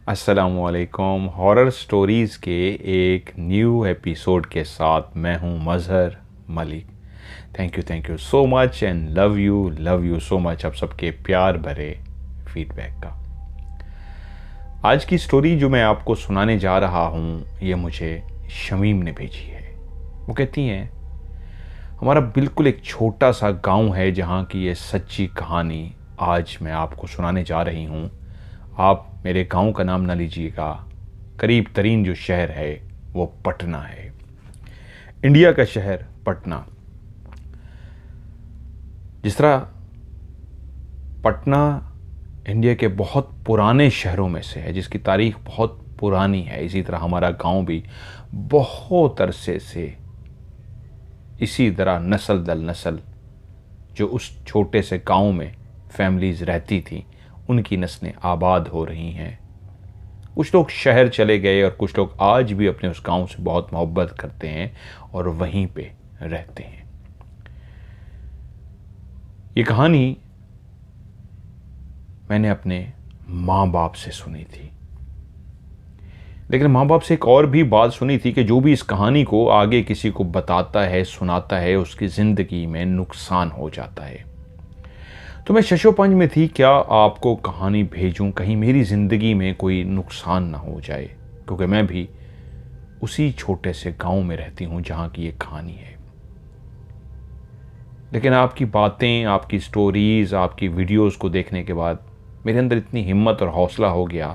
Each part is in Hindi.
अस्सलामुअलैकुम। हॉरर स्टोरीज़ के एक न्यू एपिसोड के साथ मैं हूं Mazhar Malik. Thank you so much and love you so much आप सबके प्यार भरे फीडबैक का। आज की स्टोरी जो मैं आपको सुनाने जा रहा हूं ये मुझे शमीम ने भेजी है। वो कहती हैं, हमारा बिल्कुल एक छोटा सा गांव है जहां की ये सच्ची कहानी आज मैं आपको सुनाने जा रही हूं। आप मेरे गांव का नाम ना लीजिएगा, करीब तरीन जो शहर है वो पटना है, इंडिया का शहर पटना। जिस तरह पटना इंडिया के बहुत पुराने शहरों में से है, जिसकी तारीख बहुत पुरानी है, इसी तरह हमारा गांव भी बहुत अरसे से इसी तरह नस्ल दर नस्ल जो उस छोटे से गांव में फैमिलीज रहती थी उनकी नस्लें आबाद हो रही हैं। कुछ लोग शहर चले गए और कुछ लोग आज भी अपने उस गांव से बहुत मोहब्बत करते हैं और वहीं पे रहते हैं। ये कहानी मैंने अपने माँ बाप से सुनी थी, लेकिन माँ बाप से एक और भी बात सुनी थी कि जो भी इस कहानी को आगे किसी को बताता है, सुनाता है, उसकी ज़िंदगी में नुकसान हो जाता है। तो मैं शशोपंज में थी, क्या आपको कहानी भेजूं, कहीं मेरी ज़िंदगी में कोई नुकसान ना हो जाए, क्योंकि मैं भी उसी छोटे से गांव में रहती हूं जहां की ये कहानी है। लेकिन आपकी बातें, आपकी स्टोरीज़, आपकी वीडियोस को देखने के बाद मेरे अंदर इतनी हिम्मत और हौसला हो गया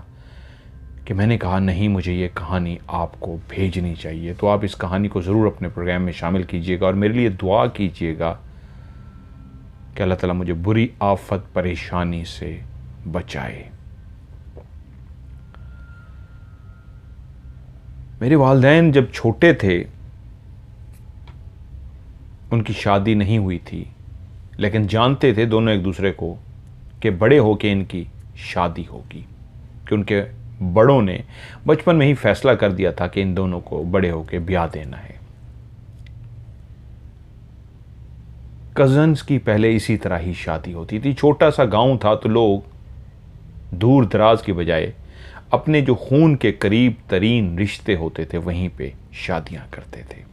कि मैंने कहा नहीं, मुझे ये कहानी आपको भेजनी चाहिए। तो आप इस कहानी को ज़रूर अपने प्रोग्राम में शामिल कीजिएगा और मेरे लिए दुआ कीजिएगा कि अल्लाह ताला मुझे बुरी आफत परेशानी से बचाए। मेरे वालिदैन जब छोटे थे उनकी शादी नहीं हुई थी, लेकिन जानते थे दोनों एक दूसरे को कि बड़े होके इनकी शादी होगी, कि उनके बड़ों ने बचपन में ही फैसला कर दिया था कि इन दोनों को बड़े होके ब्याह देना है। कज़न्स की पहले इसी तरह ही शादी होती थी। छोटा सा गांव था तो लोग दूर दराज की बजाय अपने जो खून के करीब तरीन रिश्ते होते थे वहीं पे शादियां करते थे।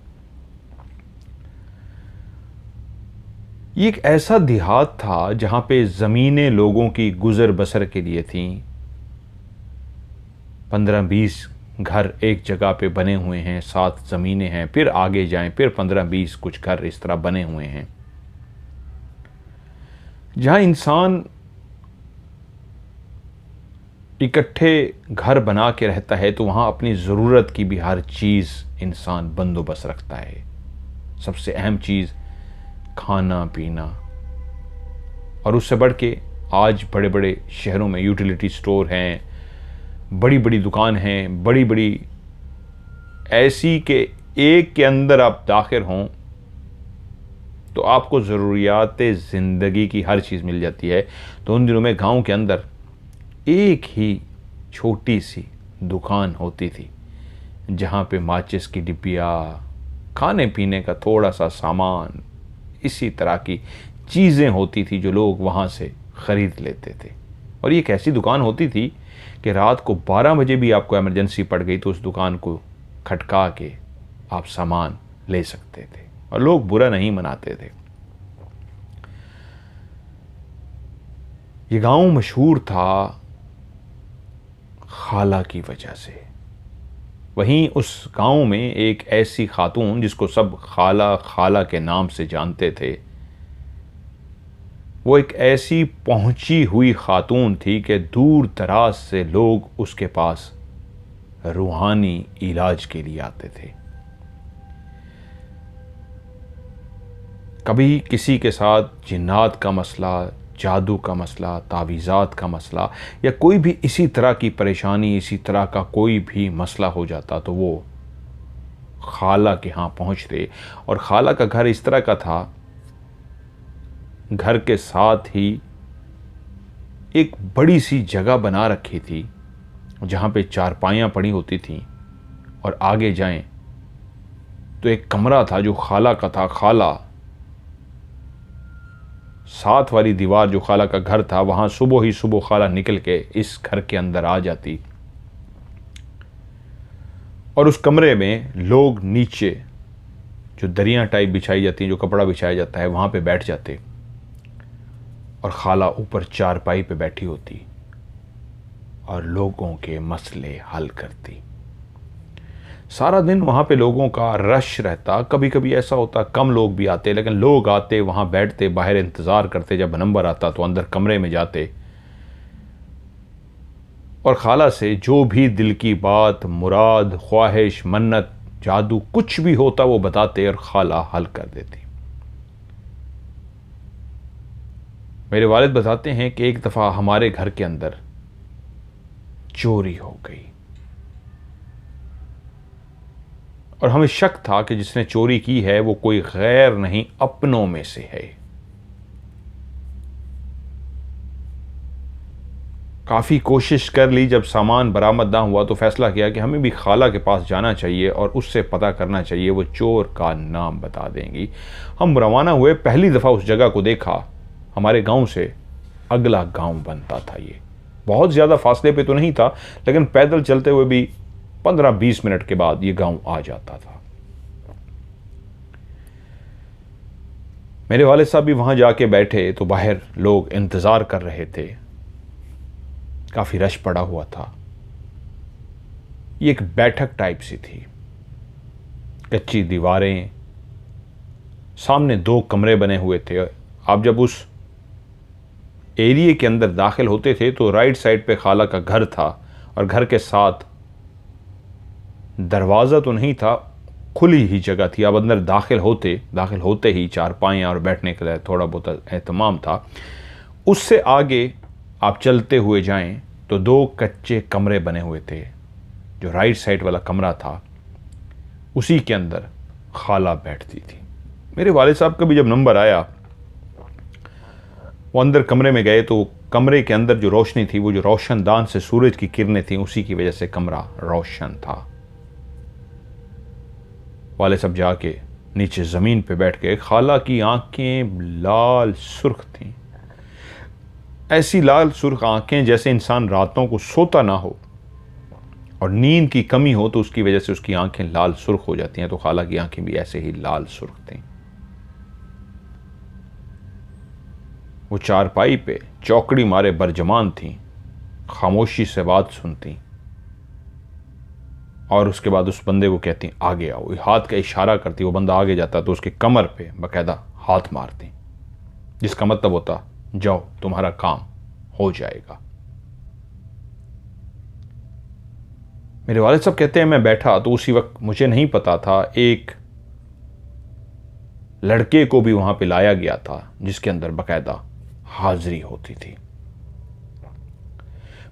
ये एक ऐसा देहात था जहां पे ज़मीनें लोगों की गुजर बसर के लिए थीं। 15-20 घर एक जगह पे बने हुए हैं, 7 ज़मीनें हैं, फिर आगे जाएं फिर 15-20 कुछ घर इस तरह बने हुए हैं। जहां इंसान इकट्ठे घर बना के रहता है तो वहां अपनी ज़रूरत की भी हर चीज़ इंसान बंदोबस्त रखता है। सबसे अहम चीज़ खाना पीना, और उससे बढ़ के आज बड़े बड़े शहरों में यूटिलिटी स्टोर हैं, बड़ी बड़ी दुकान हैं, बड़ी बड़ी ऐसी के एक के अंदर आप दाखिल हों तो आपको ज़रूरियात ज़िंदगी की हर चीज़ मिल जाती है। तो उन दिनों में गांव के अंदर एक ही छोटी सी दुकान होती थी जहां पे माचिस की डिब्बिया, खाने पीने का थोड़ा सा सामान, इसी तरह की चीज़ें होती थी जो लोग वहां से ख़रीद लेते थे। और ये एक ऐसी दुकान होती थी कि रात को 12 बजे भी आपको इमरजेंसी पड़ गई तो उस दुकान को खटका के आप सामान ले सकते थे और लोग बुरा नहीं मनाते थे। ये गांव मशहूर था खाला की वजह से। वहीं उस गांव में एक ऐसी खातून जिसको सब खाला खाला के नाम से जानते थे, वो एक ऐसी पहुंची हुई खातून थी कि दूर दराज से लोग उसके पास रूहानी इलाज के लिए आते थे। कभी किसी के साथ जिन्नात का मसला, जादू का मसला, तावीज़ात का मसला या कोई भी इसी तरह की परेशानी, इसी तरह का कोई भी मसला हो जाता तो वो खाला के यहाँ पहुँचते। और खाला का घर इस तरह का था, घर के साथ ही एक बड़ी सी जगह बना रखी थी जहाँ पे चारपाइयाँ पड़ी होती थीं, और आगे जाएं तो एक कमरा था जो खाला का था। खाला साथ वाली दीवार जो खाला का घर था, वहाँ सुबह ही सुबह खाला निकल के इस घर के अंदर आ जाती और उस कमरे में लोग नीचे जो दरियाँ टाइप बिछाई जाती हैं, जो कपड़ा बिछाया जाता है, वहाँ पे बैठ जाते और खाला ऊपर चारपाई पे बैठी होती और लोगों के मसले हल करती। सारा दिन वहाँ पे लोगों का रश रहता। कभी कभी ऐसा होता कम लोग भी आते, लेकिन लोग आते, वहाँ बैठते, बाहर इंतज़ार करते, जब नंबर आता तो अंदर कमरे में जाते और खाला से जो भी दिल की बात, मुराद, ख्वाहिश, मन्नत, जादू, कुछ भी होता वो बताते और खाला हल कर देती। मेरे वालिद बताते हैं कि एक दफ़ा हमारे घर के अंदर चोरी हो गई और हमें शक था कि जिसने चोरी की है वो कोई गैर नहीं, अपनों में से है। काफ़ी कोशिश कर ली, जब सामान बरामद ना हुआ तो फैसला किया कि हमें भी खाला के पास जाना चाहिए और उससे पता करना चाहिए, वो चोर का नाम बता देंगी। हम रवाना हुए। पहली दफ़ा उस जगह को देखा, हमारे गांव से अगला गांव बनता था। ये बहुत ज़्यादा फासले पे तो नहीं था, लेकिन पैदल चलते हुए भी 15-20 मिनट के बाद ये गांव आ जाता था। मेरे वालिद साहब भी वहां जाके बैठे तो बाहर लोग इंतज़ार कर रहे थे। काफ़ी रश पड़ा हुआ था। ये एक बैठक टाइप सी थी, कच्ची दीवारें, सामने 2 कमरे बने हुए थे। आप जब उस एरिया के अंदर दाखिल होते थे तो राइट साइड पे खाला का घर था और घर के साथ दरवाज़ा तो नहीं था, खुली ही जगह थी। अब अंदर दाखिल होते ही चारपाइयाँ और बैठने के लिए थोड़ा बहुत एहतमाम था। उससे आगे आप चलते हुए जाएं तो 2 कच्चे कमरे बने हुए थे। जो राइट साइड वाला कमरा था उसी के अंदर खाला बैठती थी। मेरे वालिद साहब का भी जब नंबर आया, वो अंदर कमरे में गए तो कमरे के अंदर जो रोशनी थी, वो जो रोशनदान से सूरज की किरणें थी, उसी की वजह से कमरा रोशन था। वाले सब जाके नीचे ज़मीन पे बैठ गए। खाला की आंखें लाल सुर्ख थीं, ऐसी लाल सुर्ख आंखें जैसे इंसान रातों को सोता ना हो और नींद की कमी हो तो उसकी वजह से उसकी आंखें लाल सुर्ख हो जाती हैं। तो खाला की आंखें भी ऐसे ही लाल सुर्ख थीं। वो चारपाई पे चौकड़ी मारे बरजमान थीं, खामोशी से बात सुनती और उसके बाद उस बंदे को कहती आगे आओ। हाथ का इशारा करती, वो बंदा आगे जाता तो उसके कमर पे बाकायदा हाथ मारती, जिसका मतलब होता जाओ तुम्हारा काम हो जाएगा। मेरे वालिद साहब कहते हैं मैं बैठा तो उसी वक्त मुझे नहीं पता था एक लड़के को भी वहां पे लाया गया था जिसके अंदर बाकायदा हाजिरी होती थी।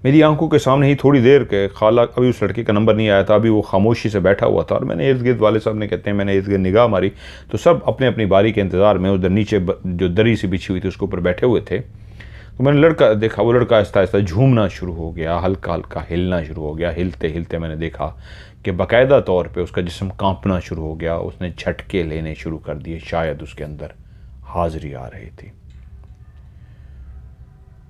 मेरी आंखों के सामने ही थोड़ी देर के खाला, अभी उस लड़के का नंबर नहीं आया था, अभी वो खामोशी से बैठा हुआ था और मैंने इर्द गिर्द, वाले साहब ने कहते हैं मैंने इर्द गिर्द निगाह मारी तो सब अपने अपनी बारी के इंतज़ार में उधर नीचे जो दरी सी बिछी हुई थी उसके ऊपर बैठे हुए थे। तो मैंने लड़का देखा, वो लड़का आहिस्ता आहिस्ता झूमना शुरू हो गया, हल्का हल्का हिलना शुरू हो गया। हिलते हिलते मैंने देखा कि बाकायदा तौर पर उसका जिस्म कांपना शुरू हो गया। उसने झटके लेने शुरू कर दिए, शायद उसके अंदर हाजिरी आ रही थी।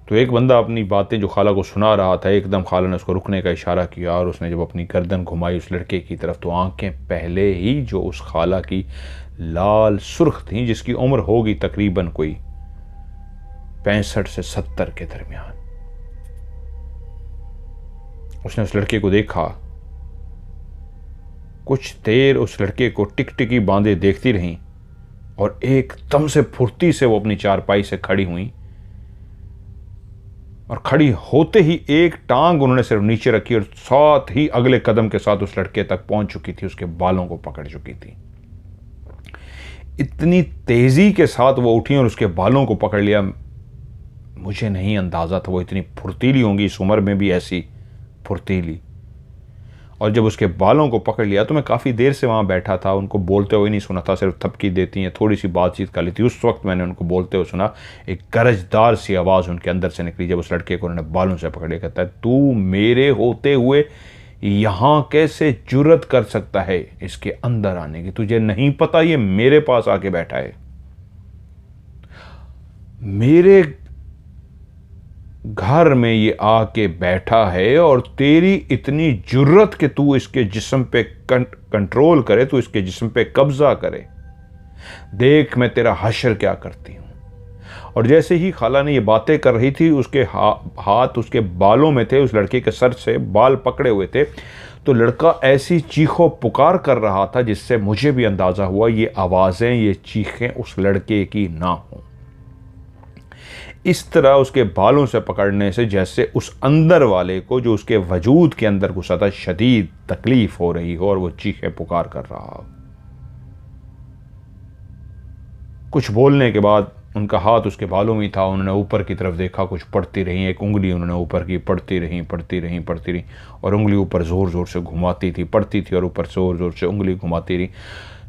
तो एक बंदा अपनी बातें जो खाला को सुना रहा था, एकदम खाला ने उसको रुकने का इशारा किया और उसने जब अपनी गर्दन घुमाई उस लड़के की तरफ तो आंखें पहले ही जो उस खाला की लाल सुर्ख थीं, जिसकी उम्र होगी तकरीबन कोई 65 से 70 के दरमियान। उसने उस लड़के को देखा, कुछ देर उस लड़के को टिकटिकी बांधे देखती रहीं और एकदम से फुर्ती से वो अपनी चारपाई से खड़ी हुई और खड़ी होते ही एक टांग उन्होंने सिर्फ नीचे रखी और साथ ही अगले कदम के साथ उस लड़के तक पहुंच चुकी थी, उसके बालों को पकड़ चुकी थी। इतनी तेजी के साथ वो उठी और उसके बालों को पकड़ लिया। मुझे नहीं अंदाजा था वो इतनी फुर्तीली होंगी, इस उम्र में भी ऐसी फुर्तीली। और जब उसके बालों को पकड़ लिया तो मैं काफ़ी देर से वहाँ बैठा था, उनको बोलते हुए नहीं सुना था, सिर्फ थपकी देती हैं, थोड़ी सी बातचीत कर ली थी। उस वक्त मैंने उनको बोलते हुए सुना, एक गरजदार सी आवाज़ उनके अंदर से निकली जब उस लड़के को उन्होंने बालों से पकड़े। कहता है तू मेरे होते हुए यहाँ कैसे जुर्रत कर सकता है इसके अंदर आने की? तुझे नहीं पता ये मेरे पास आके बैठा है, मेरे घर में ये आके बैठा है और तेरी इतनी जुर्रत कि तू इसके जिस्म पे कंट्रोल करे, तू इसके जिस्म पे कब्जा करे, देख मैं तेरा हश्र क्या करती हूं। और जैसे ही खाला ने ये बातें कर रही थी, उसके हाथ उसके बालों में थे, उस लड़के के सर से बाल पकड़े हुए थे, तो लड़का ऐसी चीखों पुकार कर रहा था जिससे मुझे भी अंदाजा हुआ ये आवाजें, ये चीखें उस लड़के की ना हो। इस तरह उसके बालों से पकड़ने से जैसे उस अंदर वाले को, जो उसके वजूद के अंदर घुसा था, शदीद तकलीफ हो रही हो और वो चीखें पुकार कर रहा हो। कुछ बोलने के बाद उनका हाथ उसके बालों में था, उन्होंने ऊपर की तरफ देखा, कुछ पढ़ती रही, एक उंगली उन्होंने ऊपर की, पढ़ती रही और उंगली ऊपर ज़ोर ज़ोर से घुमाती थी, पढ़ती थी और ऊपर ज़ोर ज़ोर से उंगली घुमाती रही।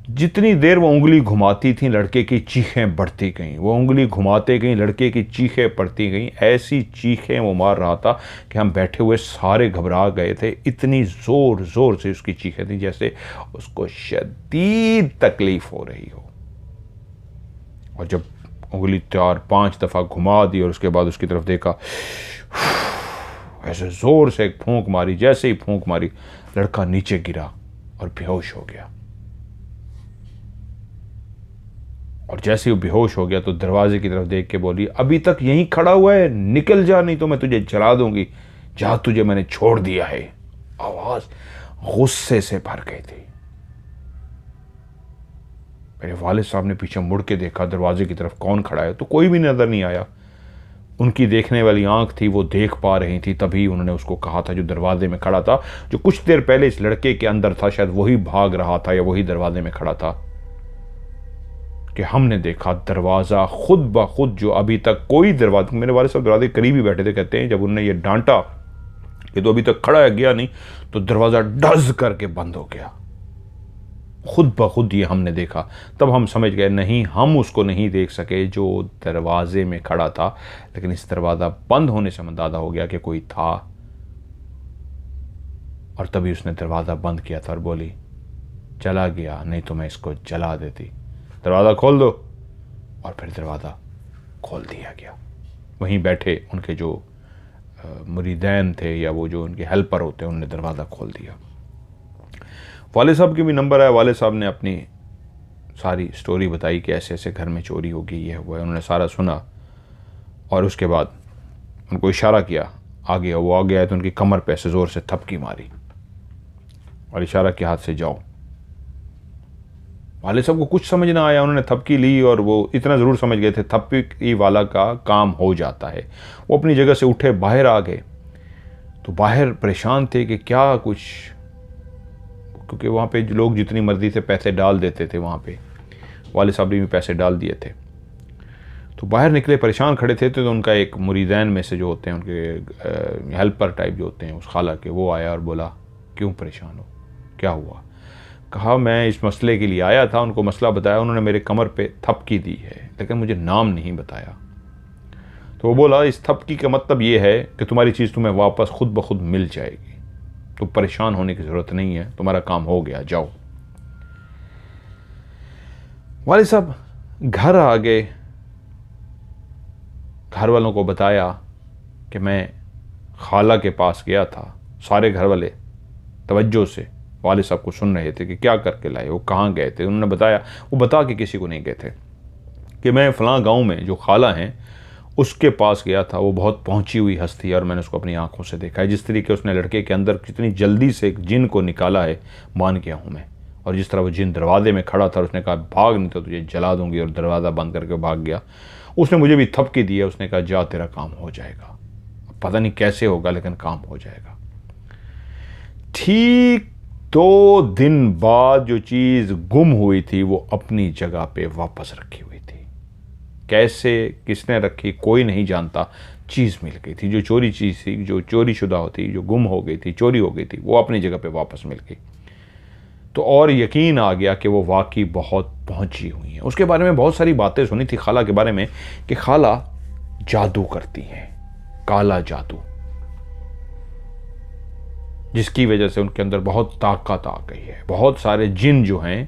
जितनी देर वो उंगली घुमाती थी, लड़के की चीखें बढ़ती गईं, वो उंगली घुमाते गई, लड़के की चीखें बढ़ती गईं, ऐसी चीखें वो मार रहा था कि हम बैठे हुए सारे घबरा गए थे। इतनी ज़ोर ज़ोर से उसकी चीखें थी जैसे उसको शदीद तकलीफ़ हो रही हो। और जब उंगली 4-5 दफ़ा घुमा दी और उसके बाद उसकी तरफ देखा, ऐसे ज़ोर से एक फूंक मारी, जैसे ही फूंक मारी लड़का नीचे गिरा और बेहोश हो गया। और जैसे ही वो बेहोश हो गया तो दरवाजे की तरफ देख के बोली, अभी तक यहीं खड़ा हुआ है, निकल जा नहीं तो मैं तुझे जला दूंगी, जा, तुझे मैंने छोड़ दिया है। आवाज गुस्से से भर गई थी। मेरे वालिद साहब ने पीछे मुड़ के देखा दरवाजे की तरफ कौन खड़ा है, तो कोई भी नजर नहीं आया। उनकी देखने वाली आंख थी, वो देख पा रही थी। तभी उन्होंने उसको कहा था जो दरवाजे में खड़ा था, जो कुछ देर पहले इस लड़के के अंदर था, शायद वही भाग रहा था या वही दरवाजे में खड़ा था, कि हमने देखा दरवाज़ा खुद ब खुद, जो अभी तक कोई दरवाजा, मेरे वाले साहब दरवाजे करीब ही बैठे थे, कहते हैं जब उन्होंने ये डांटा कि तो अभी तक खड़ा है, गया नहीं, तो दरवाज़ा डज करके बंद हो गया। खुद ब खुद ये हमने देखा। तब हम समझ गए नहीं, हम उसको नहीं देख सके जो दरवाजे में खड़ा था, लेकिन इस दरवाज़ा बंद होने से अंदाजा हो गया कि कोई था। और तभी उसने दरवाज़ा बंद किया था और बोली, चला गया, नहीं तो मैं इसको जला देती, दरवाज़ा खोल दो। और फिर दरवाज़ा खोल दिया गया। वहीं बैठे उनके जो मुरीदैन थे या वो जो उनके हेल्पर होते हैं, उन्होंने दरवाज़ा खोल दिया। वाले साहब के भी नंबर आया। वाले साहब ने अपनी सारी स्टोरी बताई कि ऐसे ऐसे घर में चोरी हो गई, ये हुआ है। उन्होंने सारा सुना और उसके बाद उनको इशारा किया, आ गया। वो आ गया तो उनकी कमर पे ऐसे ज़ोर से थपकी मारी और इशारा के हाथ से जाओ। वाले साहब को कुछ समझ ना आया, उन्होंने थपकी ली और वो इतना ज़रूर समझ गए थे थपकी वाला का काम हो जाता है। वो अपनी जगह से उठे बाहर आ गए, तो बाहर परेशान थे कि क्या कुछ, क्योंकि वहाँ पे लोग जितनी मर्जी से पैसे डाल देते थे, वहाँ पे वाले साहब ने भी पैसे डाल दिए थे। तो बाहर निकले, परेशान खड़े थे, तो उनका एक मुरीदैन में से जो होते हैं, उनके हेल्पर टाइप जो होते हैं उस खाला के, वो आया और बोला, क्यों परेशान हो, क्या हुआ? कहा, मैं इस मसले के लिए आया था। उनको मसला बताया, उन्होंने मेरे कमर पे थपकी दी है, लेकिन मुझे नाम नहीं बताया। तो वो बोला, इस थपकी का मतलब ये है कि तुम्हारी चीज़ तुम्हें वापस खुद ब खुद मिल जाएगी, तो परेशान होने की ज़रूरत नहीं है, तुम्हारा काम हो गया, जाओ। वाले साहब घर आ गए, घर वालों को बताया कि मैं खाला के पास गया था। सारे घर वाले तवज्जो से वाले साहब को सुन रहे थे कि क्या करके लाए, वो कहाँ गए थे। उन्होंने बताया, वो बता के किसी को नहीं गए थे, कि मैं फ़लाँ गांव में जो खाला हैं उसके पास गया था। वो बहुत पहुंची हुई हस्ती है और मैंने उसको अपनी आंखों से देखा है। जिस तरीके उसने लड़के के अंदर कितनी जल्दी से एक जिन को निकाला है, मान गया हूँ मैं। और जिस तरह वो जिन दरवाजे में खड़ा था, उसने कहा, भाग नहीं तो तुझे जला दूंगी, और दरवाज़ा बंद करके भाग गया। उसने मुझे भी थपकी दी है, उसने कहा, जा, तेरा काम हो जाएगा, पता नहीं कैसे होगा लेकिन काम हो जाएगा। ठीक 2 दिन बाद जो चीज़ गुम हुई थी वो अपनी जगह पे वापस रखी हुई थी। कैसे, किसने रखी, कोई नहीं जानता। चीज़ मिल गई थी, जो चोरी चीज़ थी, जो चोरी शुदा होती, जो गुम हो गई थी, चोरी हो गई थी, वो अपनी जगह पे वापस मिल गई। तो और यकीन आ गया कि वो वाकई बहुत पहुंची हुई है। उसके बारे में बहुत सारी बातें सुनी थी खाला के बारे में, कि खाला जादू करती हैं, काला जादू, जिसकी वजह से उनके अंदर बहुत ताकत आ गई है। बहुत सारे जिन जो हैं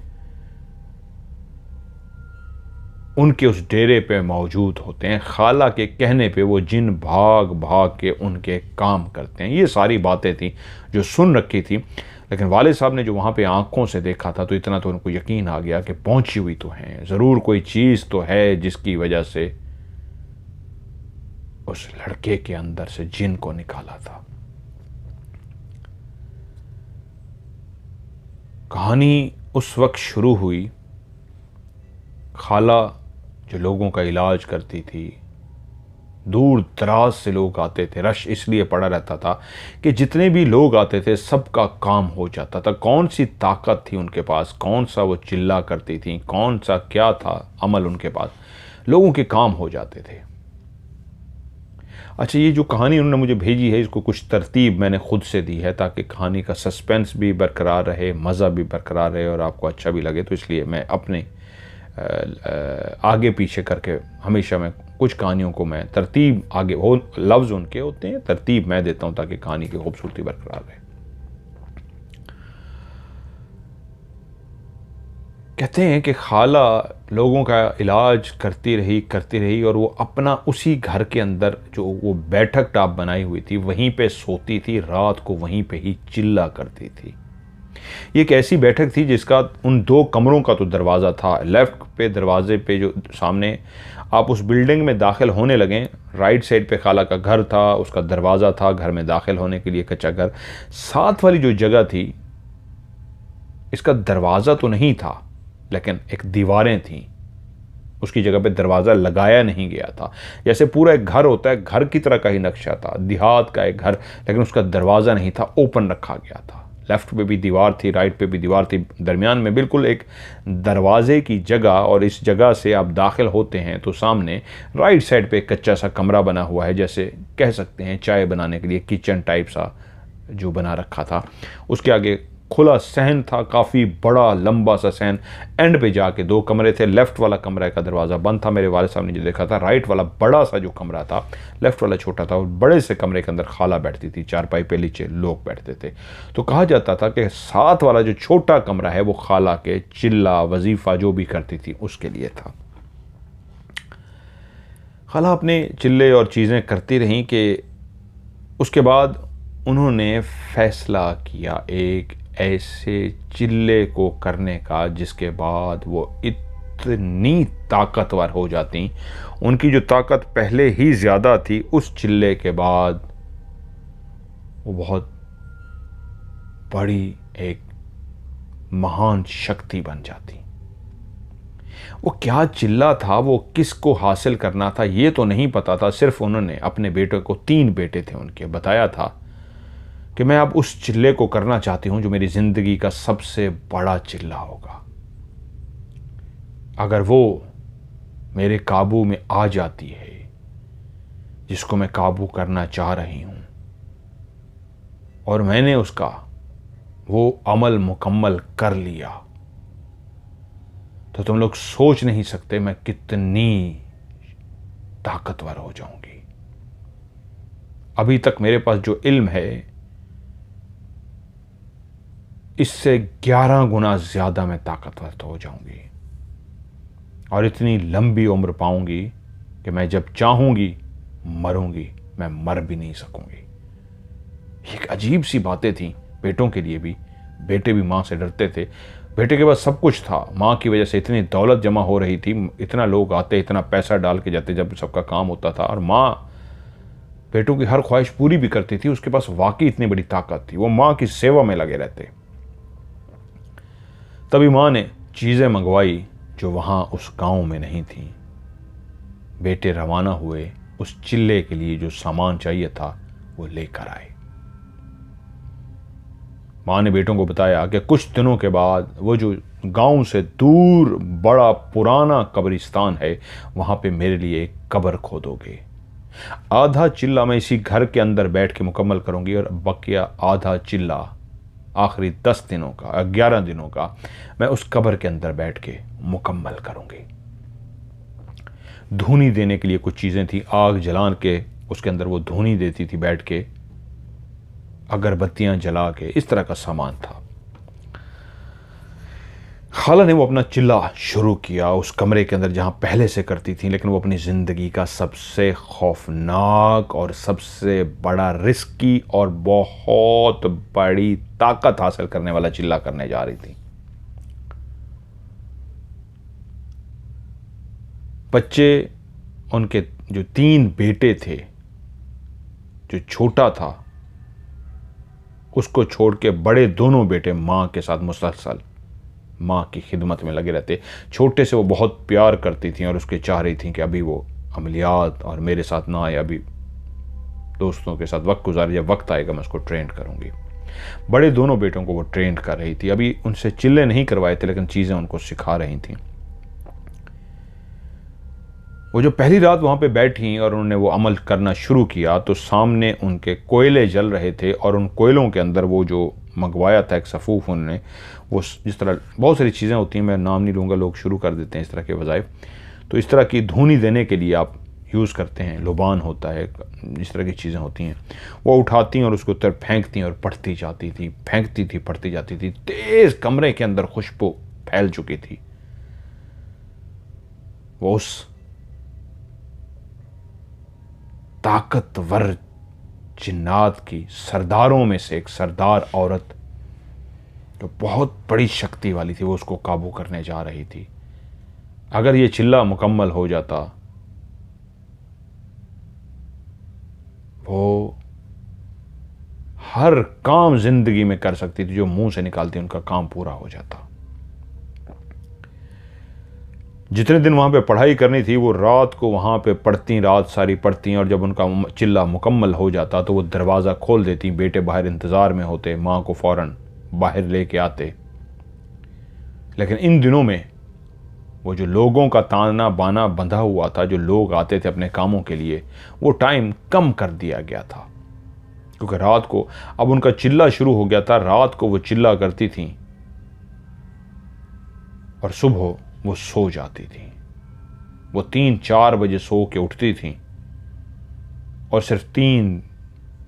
उनके उस डेरे पे मौजूद होते हैं। खाला के कहने पे वो जिन भाग भाग के उनके काम करते हैं। ये सारी बातें थी जो सुन रखी थी, लेकिन वाले साहब ने जो वहाँ पे आंखों से देखा था तो इतना तो उनको यकीन आ गया कि पहुंची हुई तो हैं, ज़रूर कोई चीज़ तो है जिसकी वजह से उस लड़के के अंदर से जिन को निकाला था। कहानी उस वक्त शुरू हुई। खाला जो लोगों का इलाज करती थी, दूर दराज से लोग आते थे, रश इसलिए पड़ा रहता था कि जितने भी लोग आते थे सबका काम हो जाता था। कौन सी ताकत थी उनके पास, कौन सा वो चिल्ला करती थी, कौन सा क्या था अमल उनके पास, लोगों के काम हो जाते थे। अच्छा, ये जो कहानी उन्होंने मुझे भेजी है, इसको कुछ तरतीब मैंने खुद से दी है ताकि कहानी का सस्पेंस भी बरकरार रहे, मज़ा भी बरकरार रहे और आपको अच्छा भी लगे। तो इसलिए मैं अपने आगे पीछे करके हमेशा मैं कुछ कहानियों को मैं तरतीब, आगे हो लफ्ज़ उनके होते हैं, तरतीब मैं देता हूं ताकि कहानी की खूबसूरती बरकरार रहे। कहते हैं कि खाला लोगों का इलाज करती रही और वो अपना उसी घर के अंदर जो वो बैठक टाप बनाई हुई थी वहीं पे सोती थी, रात को वहीं पे ही चिल्ला करती थी। ये एक ऐसी बैठक थी जिसका उन 2 कमरों का तो दरवाज़ा था। लेफ्ट पे दरवाजे पे जो सामने आप उस बिल्डिंग में दाखिल होने लगें, राइट साइड पे खाला का घर था, उसका दरवाज़ा था, घर में दाखिल होने के लिए कच्चा घर। साथ वाली जो जगह थी, इसका दरवाज़ा तो नहीं था लेकिन एक दीवारें थीं, उसकी जगह पे दरवाज़ा लगाया नहीं गया था। जैसे पूरा एक घर होता है, घर की तरह का ही नक्शा था, देहात का एक घर, लेकिन उसका दरवाज़ा नहीं था, ओपन रखा गया था। लेफ्ट पे भी दीवार थी, राइट पे भी दीवार थी, दरमियान में बिल्कुल एक दरवाजे की जगह। और इस जगह से आप दाखिल होते हैं तो सामने राइट साइड पे एक कच्चा सा कमरा बना हुआ है, जैसे कह सकते हैं चाय बनाने के लिए किचन टाइप सा जो बना रखा था। उसके आगे खुला सहन था, काफ़ी बड़ा लंबा सा सहन। एंड पे जाके 2 कमरे थे। लेफ्ट वाला कमरा का दरवाज़ा बंद था, मेरे वालिद साहब ने जो देखा था। राइट वाला बड़ा सा जो कमरा था, लेफ्ट वाला छोटा था। और बड़े से कमरे के अंदर खाला बैठती थी, चारपाई पे नीचे लोग बैठते थे। तो कहा जाता था कि साथ वाला जो छोटा कमरा है वो खाला के चिल्ला वजीफ़ा जो भी करती थी उसके लिए था। खाला अपने चिल्ले और चीज़ें करती रहीं कि उसके बाद उन्होंने फ़ैसला किया एक ऐसे चिल्ले को करने का जिसके बाद वो इतनी ताकतवर हो जाती, उनकी जो ताकत पहले ही ज़्यादा थी, उस चिल्ले के बाद वो बहुत बड़ी एक महान शक्ति बन जाती। वो क्या चिल्ला था, वो किसको हासिल करना था ये तो नहीं पता था। सिर्फ उन्होंने अपने बेटे को, 3 बेटे थे उनके, बताया था कि मैं अब उस चिल्ले को करना चाहती हूं जो मेरी जिंदगी का सबसे बड़ा चिल्ला होगा। अगर वो मेरे काबू में आ जाती है, जिसको मैं काबू करना चाह रही हूं, और मैंने उसका वो अमल मुकम्मल कर लिया, तो तुम लोग सोच नहीं सकते मैं कितनी ताकतवर हो जाऊंगी। अभी तक मेरे पास जो इल्म है इससे 11 गुना ज़्यादा मैं ताकतवर तो हो जाऊंगी और इतनी लंबी उम्र पाऊंगी कि मैं जब चाहूंगी मरूंगी, मैं मर भी नहीं सकूंगी। एक अजीब सी बातें थी बेटों के लिए भी। बेटे भी माँ से डरते थे। बेटे के पास सब कुछ था, माँ की वजह से इतनी दौलत जमा हो रही थी, इतना लोग आते, इतना पैसा डाल के जाते जब सबका काम होता था, और माँ बेटों की हर ख्वाहिश पूरी भी करती थी। उसके पास वाकई इतनी बड़ी ताकत थी, वो माँ की सेवा में लगे रहते। तभी माँ ने चीज़ें मंगवाई जो वहाँ उस गांव में नहीं थी। बेटे रवाना हुए, उस चिल्ले के लिए जो सामान चाहिए था वो लेकर आए। माँ ने बेटों को बताया कि कुछ दिनों के बाद वो जो गांव से दूर बड़ा पुराना कब्रिस्तान है, वहाँ पे मेरे लिए एक कब्र खोदोगे। आधा चिल्ला मैं इसी घर के अंदर बैठ के मुकम्मल करूँगी और बकिया आधा चिल्ला आखिरी 10 दिनों का, 11 दिनों का मैं उस कब्र के अंदर बैठ के मुकम्मल करूँगी। धूनी देने के लिए कुछ चीज़ें थी, आग जलान के उसके अंदर वो धूनी देती थी बैठ के, अगरबत्तियाँ जला के, इस तरह का सामान था। खाला ने वो अपना चिल्ला शुरू किया उस कमरे के अंदर जहाँ पहले से करती थी, लेकिन वो अपनी ज़िंदगी का सबसे खौफनाक और सबसे बड़ा रिस्की और बहुत बड़ी ताकत हासिल करने वाला चिल्ला करने जा रही थी। बच्चे, उनके जो 3 बेटे थे, जो छोटा था उसको छोड़ के बड़े दोनों बेटे माँ के साथ मुसलसल माँ की खिदमत में लगे रहते। छोटे से वो बहुत प्यार करती थी और उसके चाह रही थी कि अभी वो अमलियात और मेरे साथ ना आए, अभी दोस्तों के साथ वक्त गुजारे, जब वक्त आएगा मैं उसको ट्रेन करूँगी। बड़े दोनों बेटों को वो ट्रेन कर रही थी। अभी उनसे चिल्ले नहीं करवाए थे, लेकिन चीज़ें उनको सिखा रही थी। वो जो पहली रात वहाँ पे बैठी और उन्होंने वो अमल करना शुरू किया, तो सामने उनके कोयले जल रहे थे और उन कोयलों के अंदर वो जो मंगवाया था एक सफ़ूफ उन्होंने, वो जिस तरह बहुत सारी चीज़ें होती हैं, मैं नाम नहीं लूँगा, लोग शुरू कर देते हैं इस तरह के वज़ाइफ, तो इस तरह की धुनी देने के लिए आप यूज़ करते हैं, लुबान होता है, इस तरह की चीज़ें होती हैं। वो उठाती और उसको तरफ फेंकती और पढ़ती जाती थी, फेंकती थी, पढ़ती जाती थी। तेज़ कमरे के अंदर खुशबू फैल चुकी थी। वो उस ताकतवर जिन्नात की सरदारों में से एक सरदार औरत, जो बहुत बड़ी शक्ति वाली थी, वो उसको काबू करने जा रही थी। अगर ये चिल्ला मुकम्मल हो जाता, वो हर काम जिंदगी में कर सकती थी, जो मुंह से निकालती उनका काम पूरा हो जाता। जितने दिन वहाँ पे पढ़ाई करनी थी, वो रात को वहाँ पे पढ़ती, रात सारी पढ़ती, और जब उनका चिल्ला मुकम्मल हो जाता तो वो दरवाज़ा खोल देती। बेटे बाहर इंतज़ार में होते, माँ को फ़ौरन बाहर लेके आते। लेकिन इन दिनों में वो जो लोगों का ताना बाना बंधा हुआ था, जो लोग आते थे अपने कामों के लिए, वो टाइम कम कर दिया गया था, क्योंकि रात को अब उनका चिल्ला शुरू हो गया था। रात को वो चिल्ला करती थी और सुबह वो सो जाती थी। वो 3-4 बजे सो के उठती थी और सिर्फ 3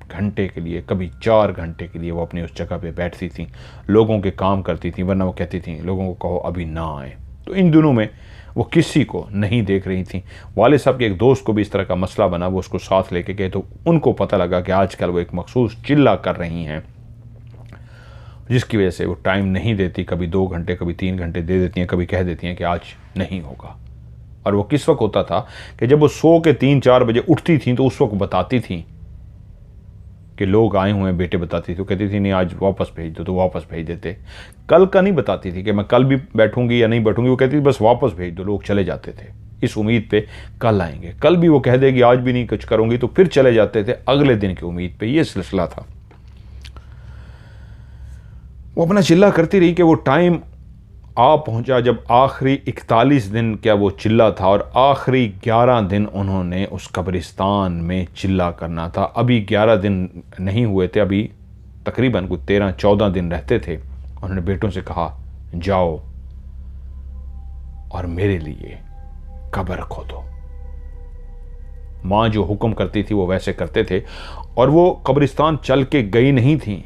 घंटे के लिए, कभी 4 घंटे के लिए वो अपनी उस जगह पे बैठती थी, लोगों के काम करती थी, वरना वो कहती थी लोगों को कहो अभी ना आए। तो इन दिनों में वो किसी को नहीं देख रही थी। वाले साहब के एक दोस्त को भी इस तरह का मसला बना, वो उसको साथ लेके गए, तो उनको पता लगा कि आजकल वो एक मखसूस चिल्ला कर रही हैं, जिसकी वजह से वो टाइम नहीं देती। कभी 2 घंटे, कभी 3 घंटे दे देती हैं, कभी कह देती हैं कि आज नहीं होगा। और वो किस वक्त होता था कि जब वो सो के 3-4 बजे उठती थी, तो उस वक्त बताती थी कि लोग आए हुए हैं, बेटे बताती थी। वो कहती थी नहीं आज वापस भेज दो, तो वापस भेज देते। कल का नहीं बताती थी कि मैं कल भी बैठूंगी या नहीं बैठूंगी, वो कहती थी बस वापस भेज दो। लोग चले जाते थे इस उम्मीद पे कल आएंगे। कल भी वो कह देगी आज भी नहीं कुछ करूंगी, तो फिर चले जाते थे अगले दिन की उम्मीद पे। ये सिलसिला था। वो अपना चिल्ला करती रही कि वो टाइम आ पहुंचा जब आखिरी 41 दिन क्या वो चिल्ला था, और आखिरी 11 दिन उन्होंने उस कब्रिस्तान में चिल्ला करना था। अभी 11 दिन नहीं हुए थे, अभी तकरीबन कुछ 13-14 दिन रहते थे। उन्होंने बेटों से कहा जाओ और मेरे लिए कब्र खोदो। माँ जो हुक्म करती थी वो वैसे करते थे, और वो कब्रिस्तान चल के गई नहीं थी।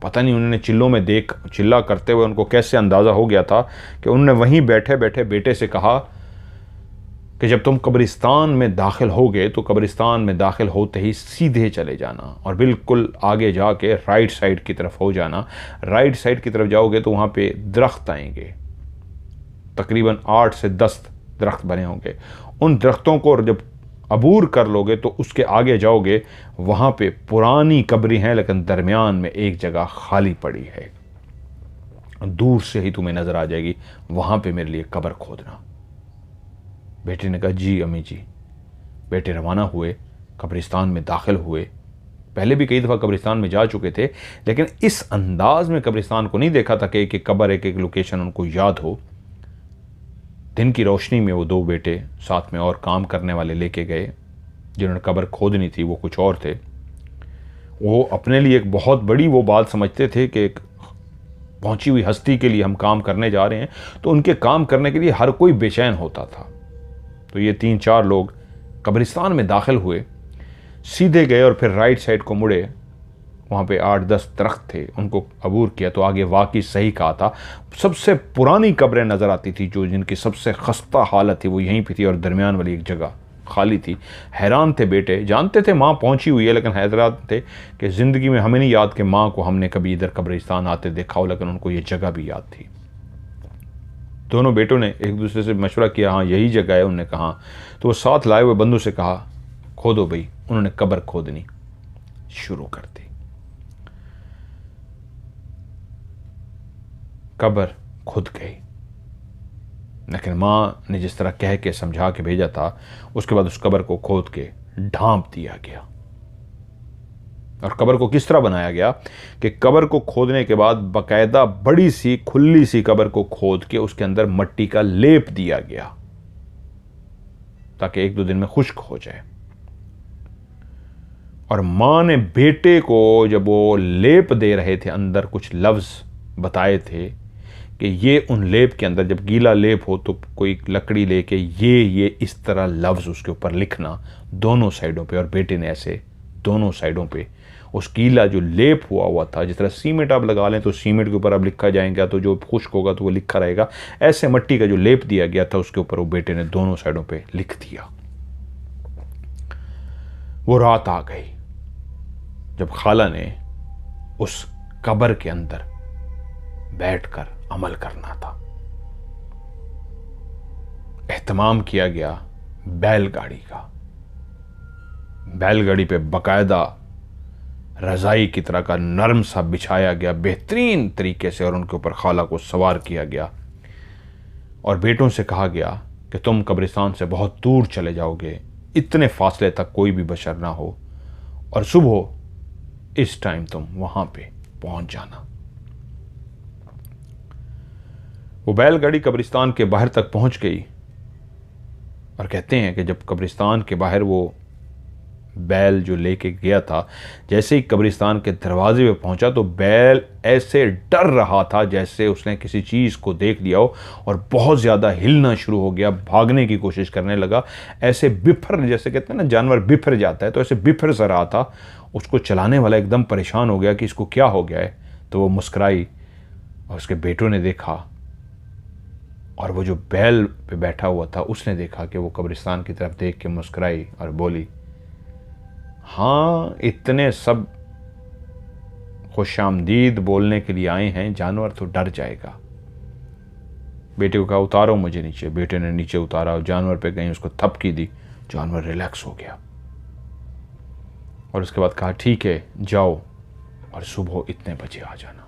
पता नहीं उन्होंने चिल्लों में देख, चिल्ला करते हुए उनको कैसे अंदाज़ा हो गया था कि उन्होंने वहीं बैठे बैठे बेटे से कहा कि जब तुम कब्रिस्तान में दाखिल होगे, तो कब्रिस्तान में दाखिल होते ही सीधे चले जाना और बिल्कुल आगे जाके राइट साइड की तरफ हो जाना। राइट साइड की तरफ जाओगे तो वहाँ पे दरख्त आएंगे, तकरीबन 8 से 10 दरख्त बने होंगे। उन दरख्तों को जब अबूर कर लोगे तो उसके आगे जाओगे, वहाँ पे पुरानी कब्रें हैं, लेकिन दरमियान में एक जगह खाली पड़ी है। दूर से ही तुम्हें नज़र आ जाएगी, वहाँ पे मेरे लिए कब्र खोदना। बेटे ने कहा जी अम्मी जी। बेटे रवाना हुए, कब्रिस्तान में दाखिल हुए। पहले भी कई दफ़ा कब्रिस्तान में जा चुके थे, लेकिन इस अंदाज में कब्रिस्तान को नहीं देखा था कि एक एक कब्र, एक एक लोकेशन उनको याद हो। दिन की रोशनी में वो 2 बेटे साथ में और काम करने वाले लेके गए, जिन्होंने कब्र खोदनी थी, वो कुछ और थे। वो अपने लिए एक बहुत बड़ी वो बात समझते थे कि एक पहुंची हुई हस्ती के लिए हम काम करने जा रहे हैं, तो उनके काम करने के लिए हर कोई बेचैन होता था। तो ये 3-4 लोग कब्रिस्तान में दाखिल हुए, सीधे गए और फिर राइट साइड को मुड़े वहाँ पे 8-10 दरख्त थे, उनको अबूर किया तो आगे वाकई सही कहा था। सबसे पुरानी कब्रें नज़र आती थी, जो जिनकी सबसे खस्ता हालत थी वो यहीं पे थी, और दरमियान वाली एक जगह खाली थी। हैरान थे बेटे, जानते थे माँ पहुँची हुई है, लेकिन हैरान थे कि ज़िंदगी में हमें नहीं याद कि माँ को हमने कभी इधर कब्रिस्तान आते देखा हो, लेकिन उनको ये जगह भी याद थी। दोनों बेटों ने एक दूसरे से मशवरा किया, हाँ यही जगह है। उन्होंने कहा, तो वो साथ लाए हुए बंदू से कहा खोदो भाई। उन्होंने कब्र खोदनी शुरू कर दी। कब्र खुद गई, लेकिन माँ ने जिस तरह कह के समझा के भेजा था, उसके बाद उस कब्र को खोद के ढांप दिया गया। और कब्र को किस तरह बनाया गया कि कब्र को खोदने के बाद बाकायदा बड़ी सी खुली सी कब्र को खोद के उसके अंदर मट्टी का लेप दिया गया, ताकि 1-2 दिन में खुश्क हो जाए। और मां ने बेटे को जब वो लेप दे रहे थे, अंदर कुछ लफ्ज बताए थे कि ये उन लेप के अंदर, जब गीला लेप हो तो कोई लकड़ी लेके ये इस तरह लफ्ज उसके ऊपर लिखना दोनों साइडों पे। और बेटे ने ऐसे दोनों साइडों पे उस गीला जो लेप हुआ था, जिस तरह सीमेंट आप लगा लें तो सीमेंट के ऊपर अब लिखा जाएगा, तो जो खुश्क होगा तो वो लिखा रहेगा, ऐसे मट्टी का जो लेप दिया गया था उसके ऊपर वो बेटे ने दोनों साइडों पे लिख दिया। वो रात आ गई जब खाला ने उस कब्र के अंदर बैठकर अमल करना था। एहतमाम किया गया बैलगाड़ी का। बैलगाड़ी पे बकायदा रजाई की तरह का नरम सा बिछाया गया बेहतरीन तरीके से, और उनके ऊपर खाला को सवार किया गया। और बेटों से कहा गया कि तुम कब्रिस्तान से बहुत दूर चले जाओगे, इतने फासले तक कोई भी बशर ना हो, और सुबह इस टाइम तुम वहां पे पहुंच जाना। वो बैलगाड़ी कब्रिस्तान के बाहर तक पहुंच गई, और कहते हैं कि जब कब्रिस्तान के बाहर वो बैल जो लेके गया था, जैसे ही कब्रिस्तान के दरवाजे पे पहुंचा तो बैल ऐसे डर रहा था जैसे उसने किसी चीज़ को देख लिया हो, और बहुत ज़्यादा हिलना शुरू हो गया, भागने की कोशिश करने लगा। ऐसे बिफर, जैसे कहते हैं ना जानवर बिफर जाता है, तो ऐसे बिफर सा रहा था। उसको चलाने वाला एकदम परेशान हो गया कि इसको क्या हो गया है। तो वो मुस्कुराई, और उसके बेटों ने देखा, और वो जो बैल पे बैठा हुआ था उसने देखा कि वो कब्रिस्तान की तरफ देख के मुस्कुराई और बोली, हाँ इतने सब खुशामदीद बोलने के लिए आए हैं, जानवर तो डर जाएगा। बेटे को कहा उतारो मुझे नीचे। बेटे ने नीचे उतारा और जानवर पे गई, उसको थपकी दी, जानवर रिलैक्स हो गया। और उसके बाद कहा ठीक है जाओ, और सुबह इतने बजे आ जाना।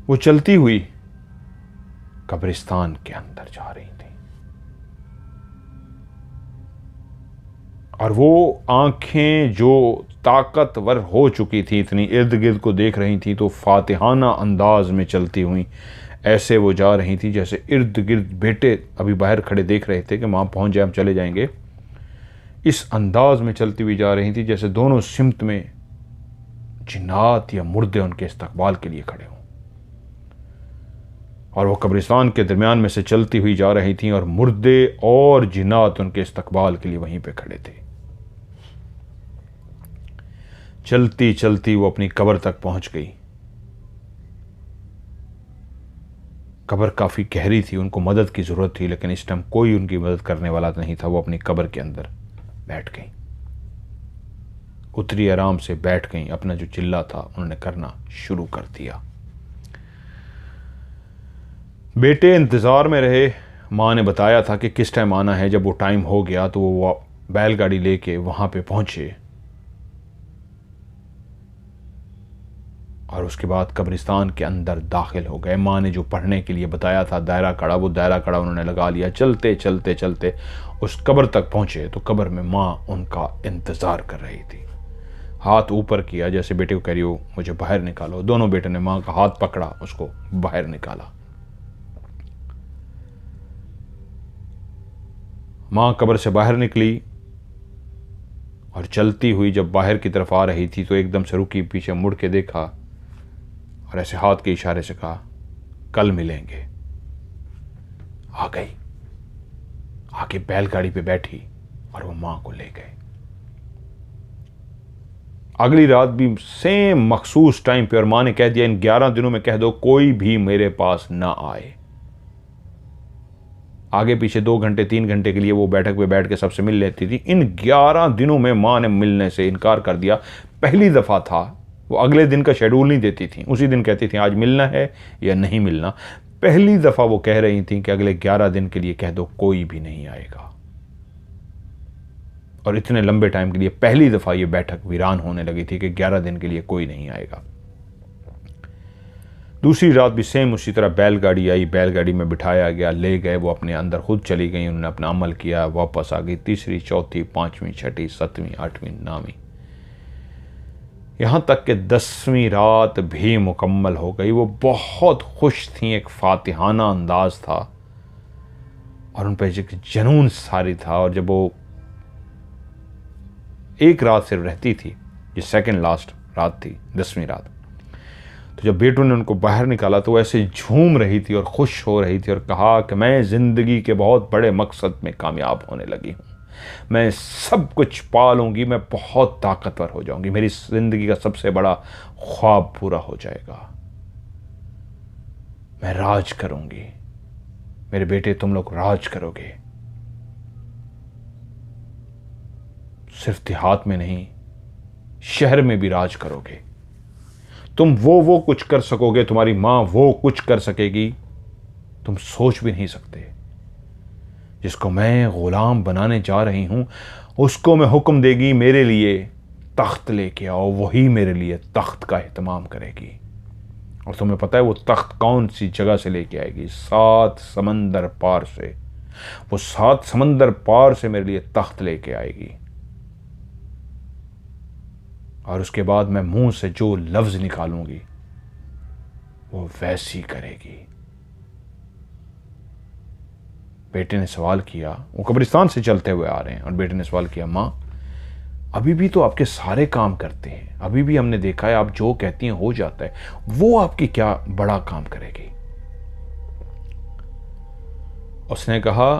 वो चलती हुई कब्रिस्तान के अंदर जा रही थी, और वो आंखें जो ताकतवर हो चुकी थी, इतनी इर्द गिर्द को देख रही थी, तो फातिहाना अंदाज में चलती हुई ऐसे वो जा रही थी जैसे इर्द गिर्द बेटे अभी बाहर खड़े देख रहे थे कि मां पहुंच जाए हम चले जाएंगे। इस अंदाज में चलती हुई जा रही थी जैसे दोनों सिमत में जिन्नात या मुर्दे उनके इस्तकबाल के लिए खड़े हों। और वो कब्रिस्तान के दरमियान में से चलती हुई जा रही थी, और मुर्दे और जिन्नात उनके इस्तकबाल के लिए वहीं पे खड़े थे। चलती चलती वो अपनी कब्र तक पहुंच गई। कब्र काफी गहरी थी, उनको मदद की जरूरत थी, लेकिन इस टाइम कोई उनकी मदद करने वाला नहीं था। वो अपनी कब्र के अंदर बैठ गई, उतरी, आराम से बैठ गई। अपना जो चिल्ला था उन्होंने करना शुरू कर दिया। बेटे इंतजार में रहे। माँ ने बताया था कि किस टाइम आना है। जब वो टाइम हो गया तो वो बैलगाड़ी लेके वहां पे पहुंचे, और उसके बाद कब्रिस्तान के अंदर दाखिल हो गए। माँ ने जो पढ़ने के लिए बताया था दायरा कड़ा, वो दायरा कड़ा उन्होंने लगा लिया। चलते चलते चलते उस कब्र तक पहुंचे तो कब्र में माँ उनका इंतजार कर रही थी। हाथ ऊपर किया जैसे बेटे को कह रही हो मुझे बाहर निकालो। दोनों बेटे ने माँ का हाथ पकड़ा, उसको बाहर निकाला। माँ कब्र से बाहर निकली, और चलती हुई जब बाहर की तरफ आ रही थी तो एकदम से रुकी, पीछे मुड़ के देखा, और ऐसे हाथ के इशारे से कहा कल मिलेंगे। आ गई, आके बैलगाड़ी पे बैठी, और वो मां को ले गए। अगली रात भी सेम मखसूस टाइम पे, और माँ ने कह दिया इन 11 दिनों में कह दो कोई भी मेरे पास ना आए। आगे पीछे 2 घंटे 3 घंटे के लिए वो बैठक पे बैठ के सबसे मिल लेती थी। इन 11 दिनों में माँ ने मिलने से इनकार कर दिया। पहली दफ़ा था, वो अगले दिन का शेड्यूल नहीं देती थी, उसी दिन कहती थी आज मिलना है या नहीं मिलना। पहली दफ़ा वो कह रही थी कि अगले 11 दिन के लिए कह दो कोई भी नहीं आएगा। और इतने लंबे टाइम के लिए पहली दफ़ा ये बैठक वीरान होने लगी थी कि 11 दिन के लिए कोई नहीं आएगा। दूसरी रात भी सेम उसी तरह बैलगाड़ी आई, बैलगाड़ी में बिठाया गया, ले गए, वो अपने अंदर खुद चली गई, उन्होंने अपना अमल किया, वापस आ गई। तीसरी, चौथी, 5वीं, 6ठी, 7वीं, 8वीं, 9वीं, यहाँ तक कि 10वीं रात भी मुकम्मल हो गई। वो बहुत खुश थी, एक फातिहाना अंदाज था और उन पर जुनून सारी था। और जब वो एक रात सिर्फ रहती थी, ये सेकंड लास्ट रात थी, 10वीं रात, तो जब बेटों ने उनको बाहर निकाला तो वो ऐसे झूम रही थी और खुश हो रही थी और कहा कि मैं ज़िंदगी के बहुत बड़े मकसद में कामयाब होने लगी हूँ, मैं सब कुछ पा लूँगी, मैं बहुत ताकतवर हो जाऊँगी, मेरी ज़िंदगी का सबसे बड़ा ख्वाब पूरा हो जाएगा, मैं राज करूँगी, मेरे बेटे तुम लोग राज करोगे, सिर्फ देहात में नहीं शहर में भी राज करोगे, तुम वो कुछ कर सकोगे, तुम्हारी माँ वो कुछ कर सकेगी तुम सोच भी नहीं सकते। जिसको मैं गुलाम बनाने जा रही हूं उसको मैं हुक्म देगी मेरे लिए तख्त लेके आओ, वही मेरे लिए तख्त का एहतमाम करेगी। और तुम्हें पता है वो तख्त कौन सी जगह से लेके आएगी? 7 समंदर पार से। वो 7 समंदर पार से मेरे लिए तख्त लेके आएगी और उसके बाद मैं मुंह से जो लफ्ज निकालूंगी वो वैसी करेगी। बेटे ने सवाल किया, वो कब्रिस्तान से चलते हुए आ रहे हैं, और बेटे ने सवाल किया, माँ अभी भी तो आपके सारे काम करते हैं, अभी भी हमने देखा है आप जो कहती हैं हो जाता है, वो आपकी क्या बड़ा काम करेगी? उसने कहा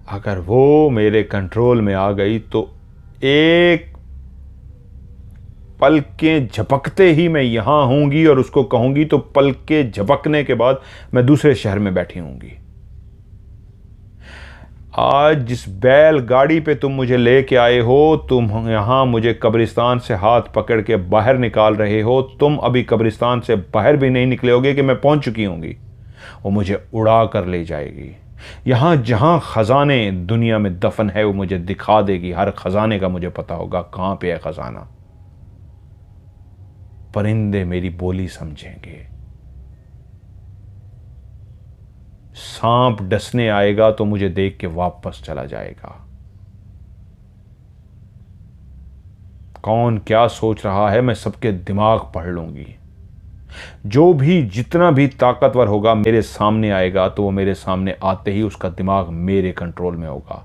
अगर वो मेरे कंट्रोल में आ गई तो एक पलकें झपकते ही मैं यहां होंगी और उसको कहूंगी तो पलकें झपकने के बाद मैं दूसरे शहर में बैठी होंगी। आज जिस बैलगाड़ी पे तुम मुझे लेके आए हो, तुम यहां मुझे कब्रिस्तान से हाथ पकड़ के बाहर निकाल रहे हो, तुम अभी कब्रिस्तान से बाहर भी नहीं निकले होगे कि मैं पहुंच चुकी होंगी। वो मुझे उड़ा कर ले जाएगी, यहां जहां खजाने दुनिया में दफन है वो मुझे दिखा देगी, हर खजाने का मुझे पता होगा कहां पे है खजाना। परिंदे मेरी बोली समझेंगे, सांप डसने आएगा तो मुझे देख के वापस चला जाएगा। कौन क्या सोच रहा है मैं सबके दिमाग पढ़ लूंगी। जो भी जितना भी ताकतवर होगा मेरे सामने आएगा तो वो मेरे सामने आते ही उसका दिमाग मेरे कंट्रोल में होगा,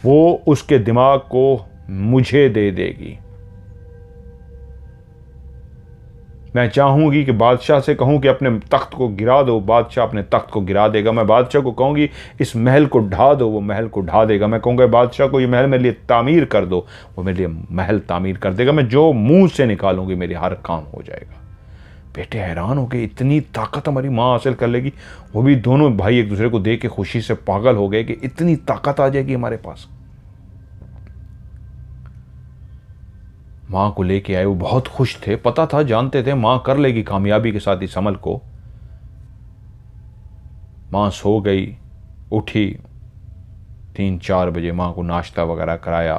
वो उसके दिमाग को मुझे दे देगी। मैं चाहूंगी कि बादशाह से कहूं कि अपने तख्त को गिरा दो, बादशाह अपने तख्त को गिरा देगा। मैं बादशाह को कहूंगी इस महल को ढा दो, वो महल को ढा देगा। मैं कहूंगा बादशाह को ये महल मेरे लिए तामीर कर दो, वो मेरे लिए महल तामीर कर देगा। मैं जो मुंह से निकालूंगी मेरी हर काम हो जाएगा। बेटे हैरान हो गए, इतनी ताकत हमारी माँ हासिल कर लेगी। वो भी दोनों भाई एक दूसरे को देख के खुशी से पागल हो गए कि इतनी ताकत आ जाएगी हमारे पास। माँ को लेके आए, वो बहुत खुश थे, पता था, जानते थे माँ कर लेगी कामयाबी के साथ इस अमल को। माँ सो गई, उठी 3-4 बजे, माँ को नाश्ता वगैरह कराया,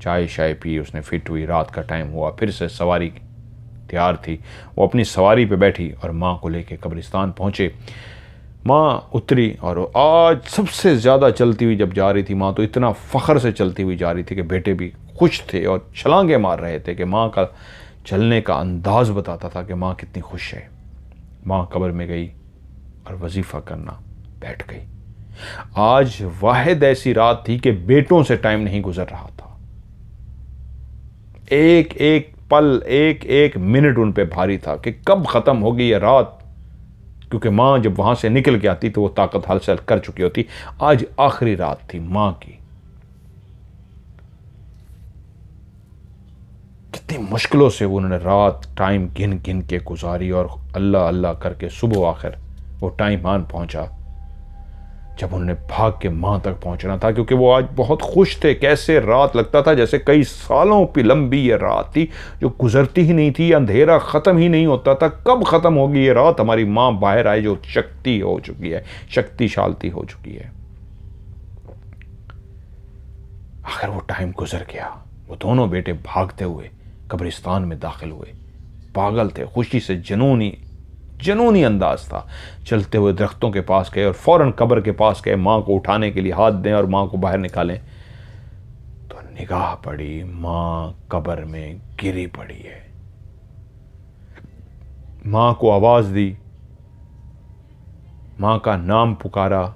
चाय शाय पी, उसने फिट हुई, रात का टाइम हुआ, फिर से सवारी तैयार थी, वो अपनी सवारी पे बैठी और माँ को लेके कब्रिस्तान पहुँचे। माँ उतरी और आज सबसे ज़्यादा चलती हुई जब जा रही थी माँ, तो इतना फ़ख्र से चलती हुई जा रही थी कि बेटे भी खुश थे और छलांगे मार रहे थे कि माँ का चलने का अंदाज़ बताता था कि माँ कितनी खुश है। माँ कब्र में गई और वजीफ़ा करना बैठ गई। आज वाहिद ऐसी रात थी कि बेटों से टाइम नहीं गुजर रहा था। एक एक पल, एक एक मिनट उन पे भारी था कि कब ख़त्म होगी ये रात, क्योंकि माँ जब वहाँ से निकल के आती तो वो ताकत हासिल कर चुकी होती। आज आखिरी रात थी माँ की। मुश्किलों से उन्होंने रात टाइम गिन गिन के गुजारी और अल्लाह अल्लाह करके सुबह आखिर वो टाइम आन पहुंचा जब उन्होंने भाग के मां तक पहुंचना था, क्योंकि वो आज बहुत खुश थे। कैसे रात लगता था जैसे कई सालों की लंबी ये रात थी जो गुजरती ही नहीं थी, अंधेरा ख़त्म ही नहीं होता था। कब ख़त्म होगी ये रात, हमारी माँ बाहर आए जो शक्ति हो चुकी है, शक्तिशाली हो चुकी है। आखिर वो टाइम गुजर गया। वो दोनों बेटे भागते हुए कब्रिस्तान में दाखिल हुए। पागल थे, खुशी से जनूनी अंदाज था। चलते हुए दरख्तों के पास गए और फौरन कब्र के पास गए, माँ को उठाने के लिए हाथ दें और माँ को बाहर निकालें तो निगाह पड़ी, माँ कब्र में गिरी पड़ी है। माँ को आवाज दी, माँ का नाम पुकारा,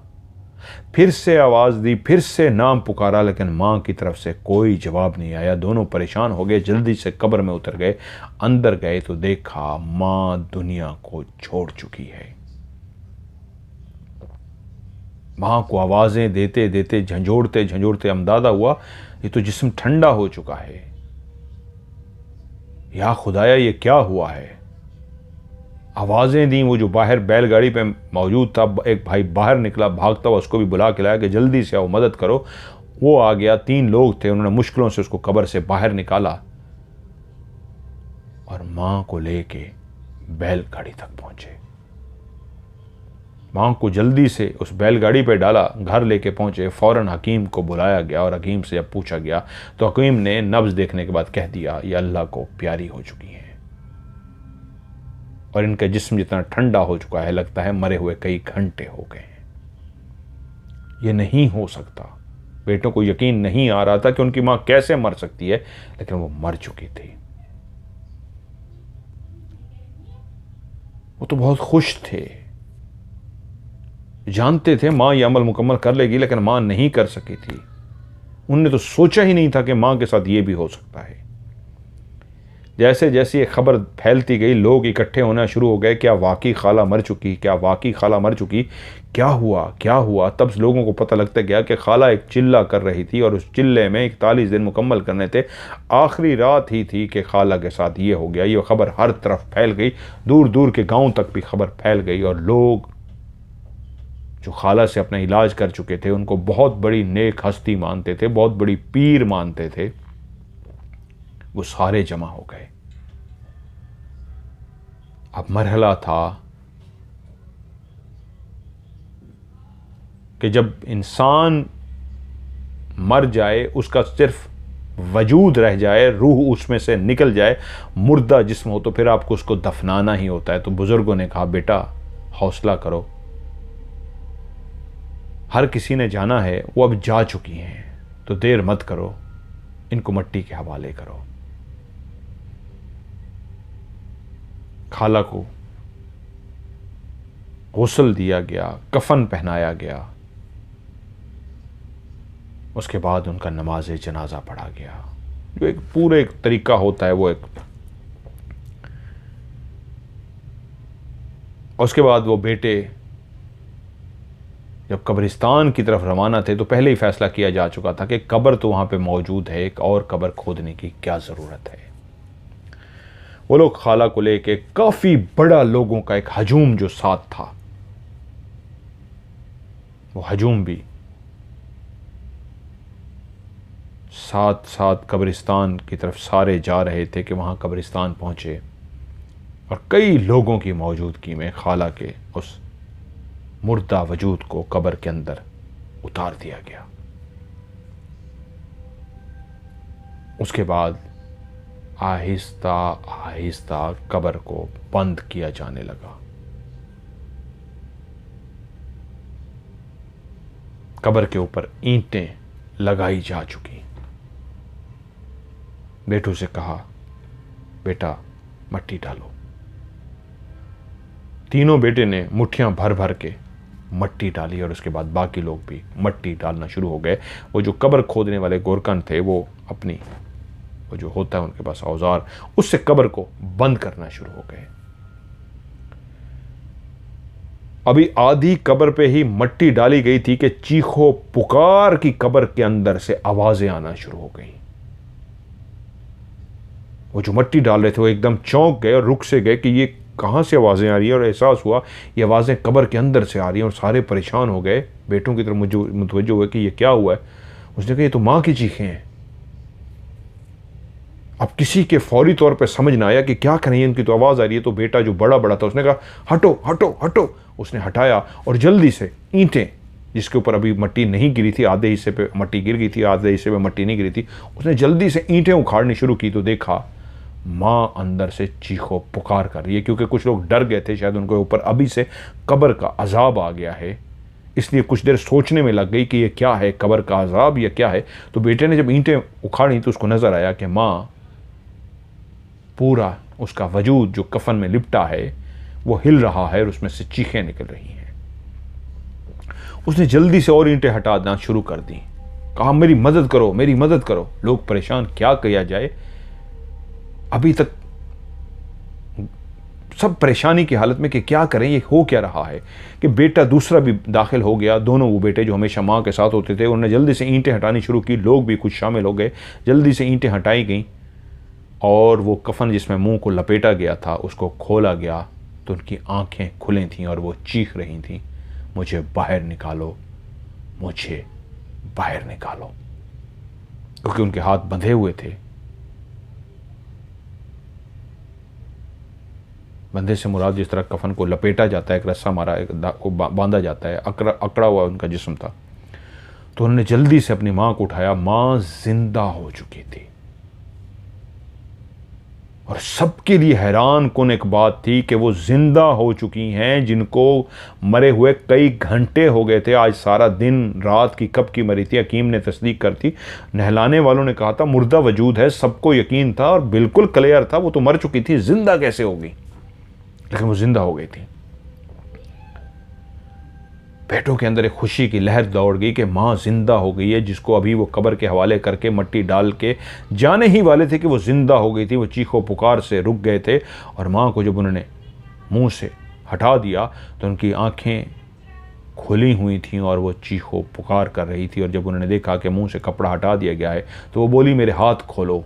फिर से आवाज दी, फिर से नाम पुकारा, लेकिन मां की तरफ से कोई जवाब नहीं आया। दोनों परेशान हो गए, जल्दी से कब्र में उतर गए। अंदर गए तो देखा मां दुनिया को छोड़ चुकी है। मां को आवाजें देते देते झंझोड़ते झंझोड़ते अंदाजा हुआ ये तो जिस्म ठंडा हो चुका है। या खुदाया ये क्या हुआ है। आवाज़ें दी। वो जो बाहर बैलगाड़ी पे मौजूद था एक भाई बाहर निकला भागता हुआ, उसको भी बुला के लाया कि जल्दी से आओ मदद करो। वो आ गया। 3 लोग थे, उन्होंने मुश्किलों से उसको कब्र से बाहर निकाला और मां को लेके बैलगाड़ी तक पहुंचे। मां को जल्दी से उस बैलगाड़ी पे डाला, घर लेके पहुंचे। फौरन हकीम को बुलाया गया और हकीम से जब पूछा गया तो हकीम ने नब्ज देखने के बाद कह दिया ये अल्लाह को प्यारी हो चुकी है और इनका जिस्म जितना ठंडा हो चुका है लगता है मरे हुए कई घंटे हो गए हैं। ये नहीं हो सकता। बेटों को यकीन नहीं आ रहा था कि उनकी मां कैसे मर सकती है, लेकिन वो मर चुकी थी। वो तो बहुत खुश थे, जानते थे मां ये अमल मुकम्मल कर लेगी, लेकिन मां नहीं कर सकी थी। उनने तो सोचा ही नहीं था कि मां के साथ ये भी हो सकता है। जैसे जैसे ये खबर फैलती गई, लोग इकट्ठे होना शुरू हो गए। क्या वाकई खाला मर चुकी, क्या वाकई खाला मर चुकी, क्या हुआ क्या हुआ। तब लोगों को पता लगता गया कि खाला एक चिल्ला कर रही थी और उस चिल्ले में 41 दिन मुकम्मल करने थे। आखिरी रात ही थी कि खाला के साथ ये हो गया। ये खबर हर तरफ फैल गई, दूर दूर के गाँव तक भी खबर फैल गई और लोग जो खाला से अपना इलाज कर चुके थे उनको बहुत बड़ी नेक हस्ती मानते थे, बहुत बड़ी पीर मानते थे, वो सारे जमा हो गए। अब मरहला था कि जब इंसान मर जाए, उसका सिर्फ वजूद रह जाए, रूह उसमें से निकल जाए, मुर्दा जिस्म हो, तो फिर आपको उसको दफनाना ही होता है। तो बुजुर्गों ने कहा बेटा हौसला करो, हर किसी ने जाना है, वो अब जा चुकी हैं, तो देर मत करो, इनको मट्टी के हवाले करो। खाला को गुस्ल दिया गया, कफन पहनाया गया, उसके बाद उनका नमाज जनाजा पढ़ा गया, जो एक पूरे एक तरीका होता है वो एक। उसके बाद वो बेटे जब कब्रिस्तान की तरफ रवाना थे तो पहले ही फैसला किया जा चुका था कि कब्र तो वहां पे मौजूद है, एक और कब्र खोदने की क्या ज़रूरत है। वो लोग खाला को लेके, काफ़ी बड़ा लोगों का एक हजूम जो साथ था, वो हजूम भी साथ साथ कब्रिस्तान की तरफ सारे जा रहे थे कि वहाँ कब्रिस्तान पहुँचे और कई लोगों की मौजूदगी में खाला के उस मुर्दा वजूद को कब्र के अंदर उतार दिया गया। उसके बाद आहिस्ता आहिस्ता कब्र को बंद किया जाने लगा। कब्र के ऊपर ईंटें लगाई जा चुकी। बेटों से कहा बेटा मट्टी डालो। तीनों बेटे ने मुट्ठियां भर भर के मट्टी डाली और उसके बाद बाकी लोग भी मट्टी डालना शुरू हो गए। वो जो कब्र खोदने वाले गोरकन थे वो अपनी वो जो होता है उनके पास औजार, उससे कब्र को बंद करना शुरू हो गए। अभी आधी कब्र पे ही मट्टी डाली गई थी कि चीखो पुकार की कब्र के अंदर से आवाजें आना शुरू हो गई। वो जो मट्टी डाल रहे थे वो एकदम चौंक गए और रुक से गए कि ये कहाँ से आवाज़ें आ रही हैं, और एहसास हुआ ये आवाज़ें कब्र के अंदर से आ रही हैं, और सारे परेशान हो गए, बेटों की तरफ मुतवज्जो हुए कि ये क्या हुआ है। उसने कहा ये तो माँ की चीखें हैं। अब किसी के फौरी तौर पे समझ ना आया कि क्या करें, इनकी तो आवाज़ आ रही है। तो बेटा जो बड़ा बड़ा था उसने कहा हटो हटो हटो। उसने हटाया और जल्दी से ईंटें, जिसके ऊपर अभी मट्टी नहीं गिरी थी, आधे हिस्से पे मट्टी गिर गई थी, आधे हिस्से पे मट्टी नहीं गिरी थी, उसने जल्दी से ईंटें उखाड़नी शुरू की। तो देखा माँ अंदर से चीखो पुकार कर रही है, क्योंकि कुछ लोग डर गए थे, शायद उनके ऊपर अभी से कब्र का अजाब आ गया है, इसलिए कुछ देर सोचने में लग गई कि ये क्या है, कब्र का अजाब या क्या है। तो बेटे ने जब ईंटें उखाड़ी तो उसको नजर आया कि माँ पूरा उसका वजूद जो कफन में लिपटा है वो हिल रहा है और उसमें से चीखें निकल रही हैं। उसने जल्दी से और ईंटें हटाना शुरू कर दी, कहा मेरी मदद करो, मेरी मदद करो। लोग परेशान, क्या किया जाए, अभी तक सब परेशानी की हालत में कि क्या करें, ये हो क्या रहा है। कि बेटा दूसरा भी दाखिल हो गया। दोनों वो बेटे जो हमेशा माँ के साथ होते थे, उन्होंने जल्दी से ईंटें हटानी शुरू की। लोग भी कुछ शामिल हो गए, जल्दी से ईंटें हटाई गई और वो कफन जिसमें मुंह को लपेटा गया था उसको खोला गया। तो उनकी आंखें खुली थीं और वो चीख रही थीं, मुझे बाहर निकालो, मुझे बाहर निकालो। क्योंकि उनके हाथ बंधे हुए थे। बंधे से मुराद जिस तरह कफन को लपेटा जाता है, एक रस्सा मारा को बांधा जाता है, अकड़ा हुआ उनका जिस्म था। तो उन्होंने जल्दी से अपनी माँ को उठाया। माँ जिंदा हो चुकी थी और सबके लिए हैरान कुन एक बात थी कि वो जिंदा हो चुकी हैं जिनको मरे हुए कई घंटे हो गए थे। आज सारा दिन रात की कब की मरी थी, हकीम ने तस्दीक कर दी। नहलाने वालों ने कहा था मुर्दा वजूद है, सबको यकीन था और बिल्कुल क्लियर था वो तो मर चुकी थी, जिंदा कैसे होगी, लेकिन वो जिंदा हो गई थी। बेटों के अंदर एक खुशी की लहर दौड़ गई कि माँ जिंदा हो गई है, जिसको अभी वो कब्र के हवाले करके मट्टी डाल के जाने ही वाले थे कि वो जिंदा हो गई थी। वो चीखो पुकार से रुक गए थे और माँ को जब उन्होंने मुंह से हटा दिया तो उनकी आंखें खुली हुई थीं और वो चीखो पुकार कर रही थी। और जब उन्होंने देखा कि मुंह से कपड़ा हटा दिया गया है तो वो बोली मेरे हाथ खोलो।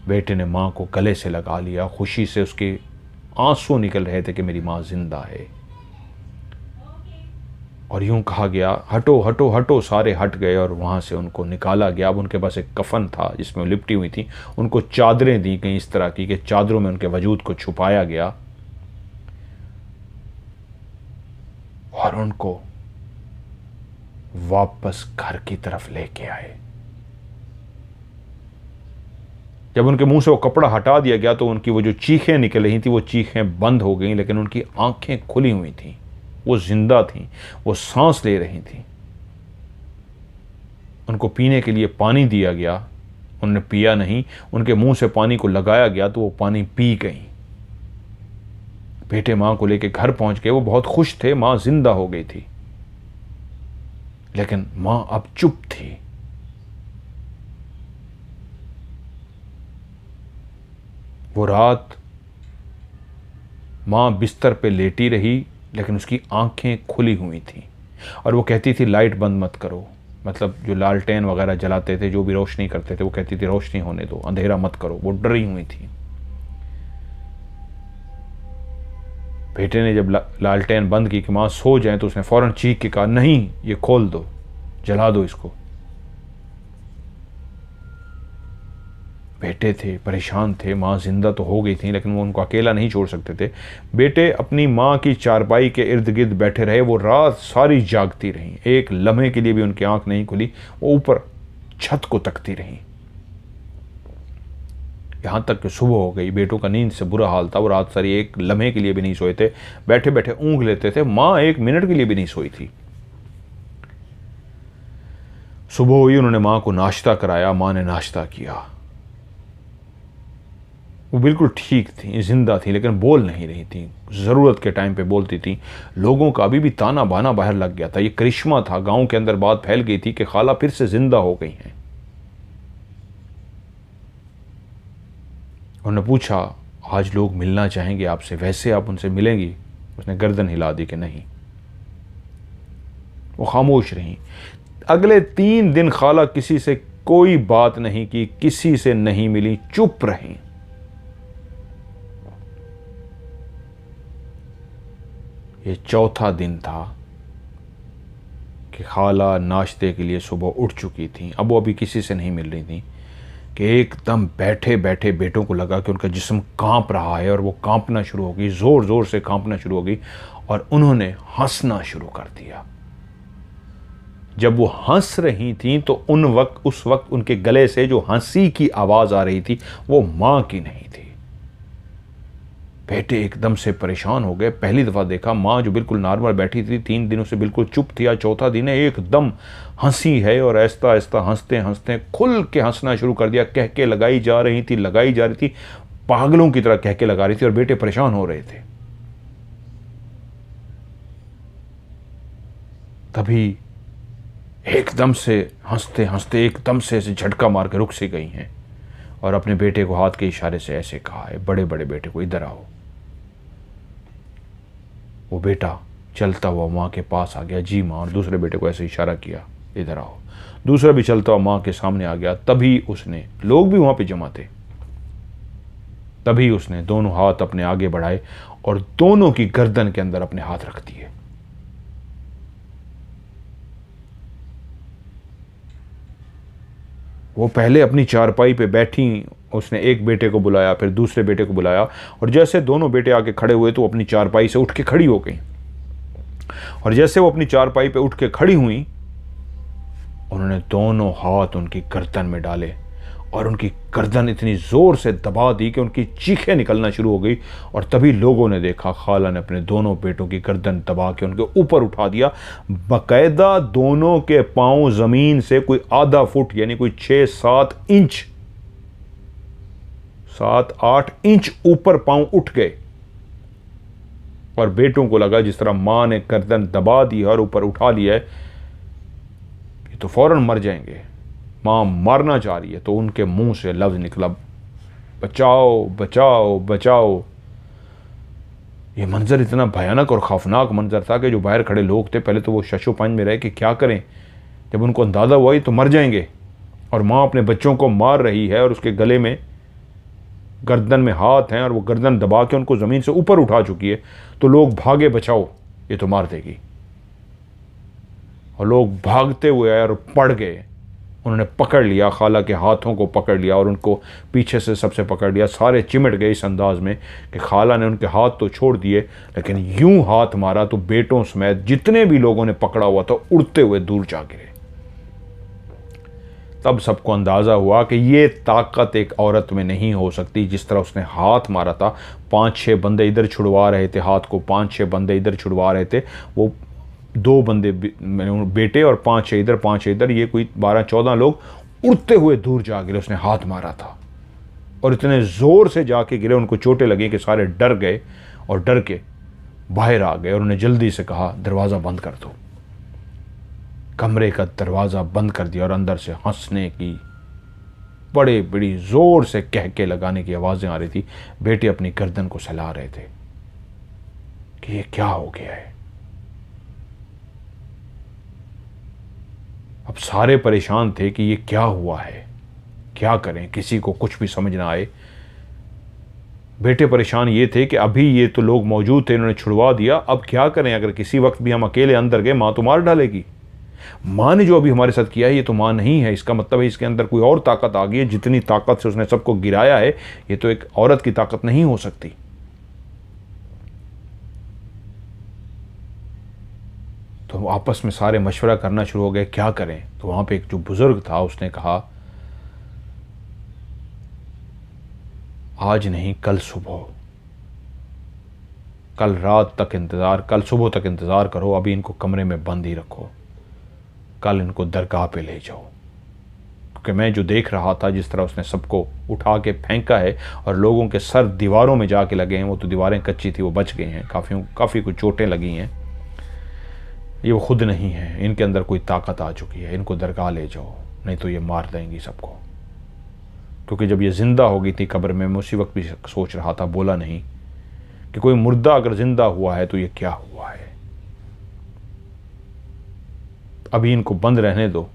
बेटे ने माँ को गले से लगा लिया, खुशी से उसके आंसू निकल रहे थे कि मेरी माँ जिंदा है। और यूं कहा गया हटो हटो हटो, सारे हट गए और वहाँ से उनको निकाला गया। अब उनके पास एक कफन था जिसमें वो लिपटी हुई थी, उनको चादरें दी गई इस तरह की कि चादरों में उनके वजूद को छुपाया गया और उनको वापस घर की तरफ लेके आए। जब उनके मुंह से वो कपड़ा हटा दिया गया तो उनकी वो जो चीखें निकल रही थी वो चीखें बंद हो गईं, लेकिन उनकी आंखें खुली हुई थीं, वो जिंदा थीं, वो सांस ले रही थीं। उनको पीने के लिए पानी दिया गया, उन्होंने पिया नहीं, उनके मुंह से पानी को लगाया गया तो वो पानी पी गई। बेटे माँ को लेके घर पहुंच गए, वो बहुत खुश थे, माँ जिंदा हो गई थी। लेकिन माँ अब चुप थी। वो रात माँ बिस्तर पे लेटी रही, लेकिन उसकी आंखें खुली हुई थीं और वो कहती थी लाइट बंद मत करो, मतलब जो लालटेन वगैरह जलाते थे, जो भी रोशनी करते थे, वो कहती थी रोशनी होने दो, अंधेरा मत करो। वो डरी हुई थी। बेटे ने जब लालटेन बंद की कि माँ सो जाए तो उसने फौरन चीख के कहा नहीं, ये खोल दो, जला दो इसको। बेटे थे, परेशान थे, माँ जिंदा तो हो गई थी लेकिन वो उनको अकेला नहीं छोड़ सकते थे। बेटे अपनी माँ की चारपाई के इर्द गिर्द बैठे रहे। वो रात सारी जागती रहीं, एक लम्हे के लिए भी उनकी आंख नहीं खुली। वो ऊपर छत को तकती रहीं, यहाँ तक कि सुबह हो गई। बेटों का नींद से बुरा हाल था, वो रात सारी एक लम्हे के लिए भी नहीं सोए थे, बैठे बैठे ऊँघ लेते थे। माँ एक मिनट के लिए भी नहीं सोई थी। सुबह हुई, उन्होंने माँ को नाश्ता कराया, माँ ने नाश्ता किया। वो बिल्कुल ठीक थी, जिंदा थी, लेकिन बोल नहीं रही थी। ज़रूरत के टाइम पे बोलती थी। लोगों का अभी भी ताना बाना बाहर लग गया था। ये करिश्मा था, गांव के अंदर बात फैल गई थी कि खाला फिर से जिंदा हो गई हैं। उन्होंने पूछा आज लोग मिलना चाहेंगे आपसे, वैसे आप उनसे मिलेंगी? उसने गर्दन हिला दी कि नहीं। वो खामोश रहीं। अगले 3 दिन खाला किसी से कोई बात नहीं की, किसी से नहीं मिली, चुप रहीं। ये चौथा दिन था कि खाला नाश्ते के लिए सुबह उठ चुकी थी। अब वो अभी किसी से नहीं मिल रही थी कि एकदम बैठे बैठे बेटों को लगा कि उनका जिस्म कांप रहा है, और वो कांपना शुरू हो गई, ज़ोर ज़ोर से कांपना शुरू हो गई, और उन्होंने हंसना शुरू कर दिया। जब वो हंस रही थी तो उस वक्त उनके गले से जो हंसी की आवाज़ आ रही थी वो माँ की नहीं थी। बेटे एकदम से परेशान हो गए। पहली दफ़ा देखा माँ जो बिल्कुल नॉर्मल बैठी थी, 3 दिनों से बिल्कुल चुप थी, आज चौथा दिन है, एकदम हंसी है, और आहिस्ता आहिस्ता हंसते हंसते खुल के हंसना शुरू कर दिया। कह के लगाई जा रही थी, पागलों की तरह कह के लगा रही थी, और बेटे परेशान हो रहे थे। तभी एकदम से हंसते हंसते एकदम से ऐसे झटका मार के रुक सी गई हैं, और अपने बेटे को हाथ के इशारे से ऐसे कहा है, बड़े बड़े बेटे को, इधर आओ। वो बेटा चलता हुआ माँ के पास आ गया, जी माँ, और दूसरे बेटे को ऐसे इशारा किया, इधर आओ। दूसरा भी चलता हुआ माँ के सामने आ गया। तभी उसने, लोग भी वहाँ पे जमा थे, तभी उसने दोनों हाथ अपने आगे बढ़ाए और दोनों की गर्दन के अंदर अपने हाथ रख दिए। वो पहले अपनी चारपाई पे बैठी, उसने एक बेटे को बुलाया, फिर दूसरे बेटे को बुलाया, और जैसे दोनों बेटे आके खड़े हुए तो अपनी चारपाई से उठ के खड़ी हो गई। और जैसे वो अपनी चारपाई पे उठ के खड़ी हुई, उन्होंने दोनों हाथ उनकी गर्दन में डाले और उनकी गर्दन इतनी जोर से दबा दी कि उनकी चीखें निकलना शुरू हो गई। और तभी लोगों ने देखा खाला ने अपने दोनों बेटों की गर्दन दबा के उनके ऊपर उठा दिया। बाकायदा दोनों के पांव जमीन से कोई आधा फुट, यानी कोई 6-7 इंच, 7-8 इंच ऊपर पांव उठ गए। और बेटों को लगा जिस तरह मां ने गर्दन दबा दी और ऊपर उठा लिया है, ये तो फौरन मर जाएंगे, मां मारना चाह रही है। तो उनके मुंह से लफ्ज निकला, बचाओ बचाओ बचाओ। ये मंजर इतना भयानक और खौफनाक मंजर था कि जो बाहर खड़े लोग थे पहले तो वो शशोपंज में रहे कि क्या करें। जब उनको अंदाज़ा हुआ ये तो मर जाएंगे, और माँ अपने बच्चों को मार रही है, और उसके गले में, गर्दन में हाथ हैं, और वो गर्दन दबा के उनको ज़मीन से ऊपर उठा चुकी है, तो लोग भागे, बचाओ ये तो मार देगी। और लोग भागते हुए आए और पड़ गए। उन्होंने पकड़ लिया, खाला के हाथों को पकड़ लिया और उनको पीछे से सबसे पकड़ लिया। सारे चिमट गए इस अंदाज में कि खाला ने उनके हाथ तो छोड़ दिए, लेकिन यूं हाथ मारा तो बेटों समेत जितने भी लोगों ने पकड़ा हुआ था उड़ते हुए दूर जा गिरे। तब सबको अंदाज़ा हुआ कि ये ताकत एक औरत में नहीं हो सकती। जिस तरह उसने हाथ मारा था, 5-6 बंदे इधर छुड़वा रहे थे हाथ को, 5-6 बंदे इधर छुड़वा रहे थे, वो 2 बंदे बेटे और 5-6 इधर 5-6 इधर, ये कोई 12-14 लोग उड़ते हुए दूर जा गिरे। उसने हाथ मारा था और इतने ज़ोर से जाके गिरे, उनको चोटें लगी कि सारे डर गए और डर के बाहर आ गए। और उन्हें जल्दी से कहा दरवाज़ा बंद कर दो। कमरे का दरवाज़ा बंद कर दिया और अंदर से हंसने की, बड़ी बड़ी ज़ोर से कह के लगाने की आवाज़ें आ रही थी। बेटे अपनी गर्दन को सहला रहे थे कि ये क्या हो गया है। अब सारे परेशान थे कि ये क्या हुआ है, क्या करें, किसी को कुछ भी समझ ना आए। बेटे परेशान ये थे कि अभी ये तो लोग मौजूद थे, इन्होंने छुड़वा दिया, अब क्या करें, अगर किसी वक्त भी हम अकेले अंदर गए माँ तो मार डालेगी। माँ ने जो अभी हमारे साथ किया है ये तो माँ नहीं है, इसका मतलब है इसके अंदर कोई और ताकत आ गई है। जितनी ताकत से उसने सबको गिराया है ये तो एक औरत की ताकत नहीं हो सकती। तो आपस में सारे मशवरा करना शुरू हो गए क्या करें। तो वहां पे एक जो बुजुर्ग था उसने कहा आज नहीं कल सुबह, कल रात तक इंतज़ार, कल सुबह तक इंतज़ार करो, अभी इनको कमरे में बंद ही रखो, कल इनको दरगाह पे ले जाओ। क्योंकि मैं जो देख रहा था जिस तरह उसने सबको उठा के फेंका है और लोगों के सर दीवारों में जाके लगे हैं, वो तो दीवारें कच्ची थी वो बच गई हैं, काफ़ी कुछ चोटें लगी हैं, ये वो खुद नहीं है, इनके अंदर कोई ताकत आ चुकी है, इनको दरगाह ले जाओ नहीं तो ये मार देंगी सबको। क्योंकि जब ये ज़िंदा हो गई थी कब्र में, मैं उसी वक्त भी सोच रहा था, बोला नहीं कि कोई मुर्दा अगर ज़िंदा हुआ है तो ये क्या हुआ है। अभी इनको बंद रहने दो,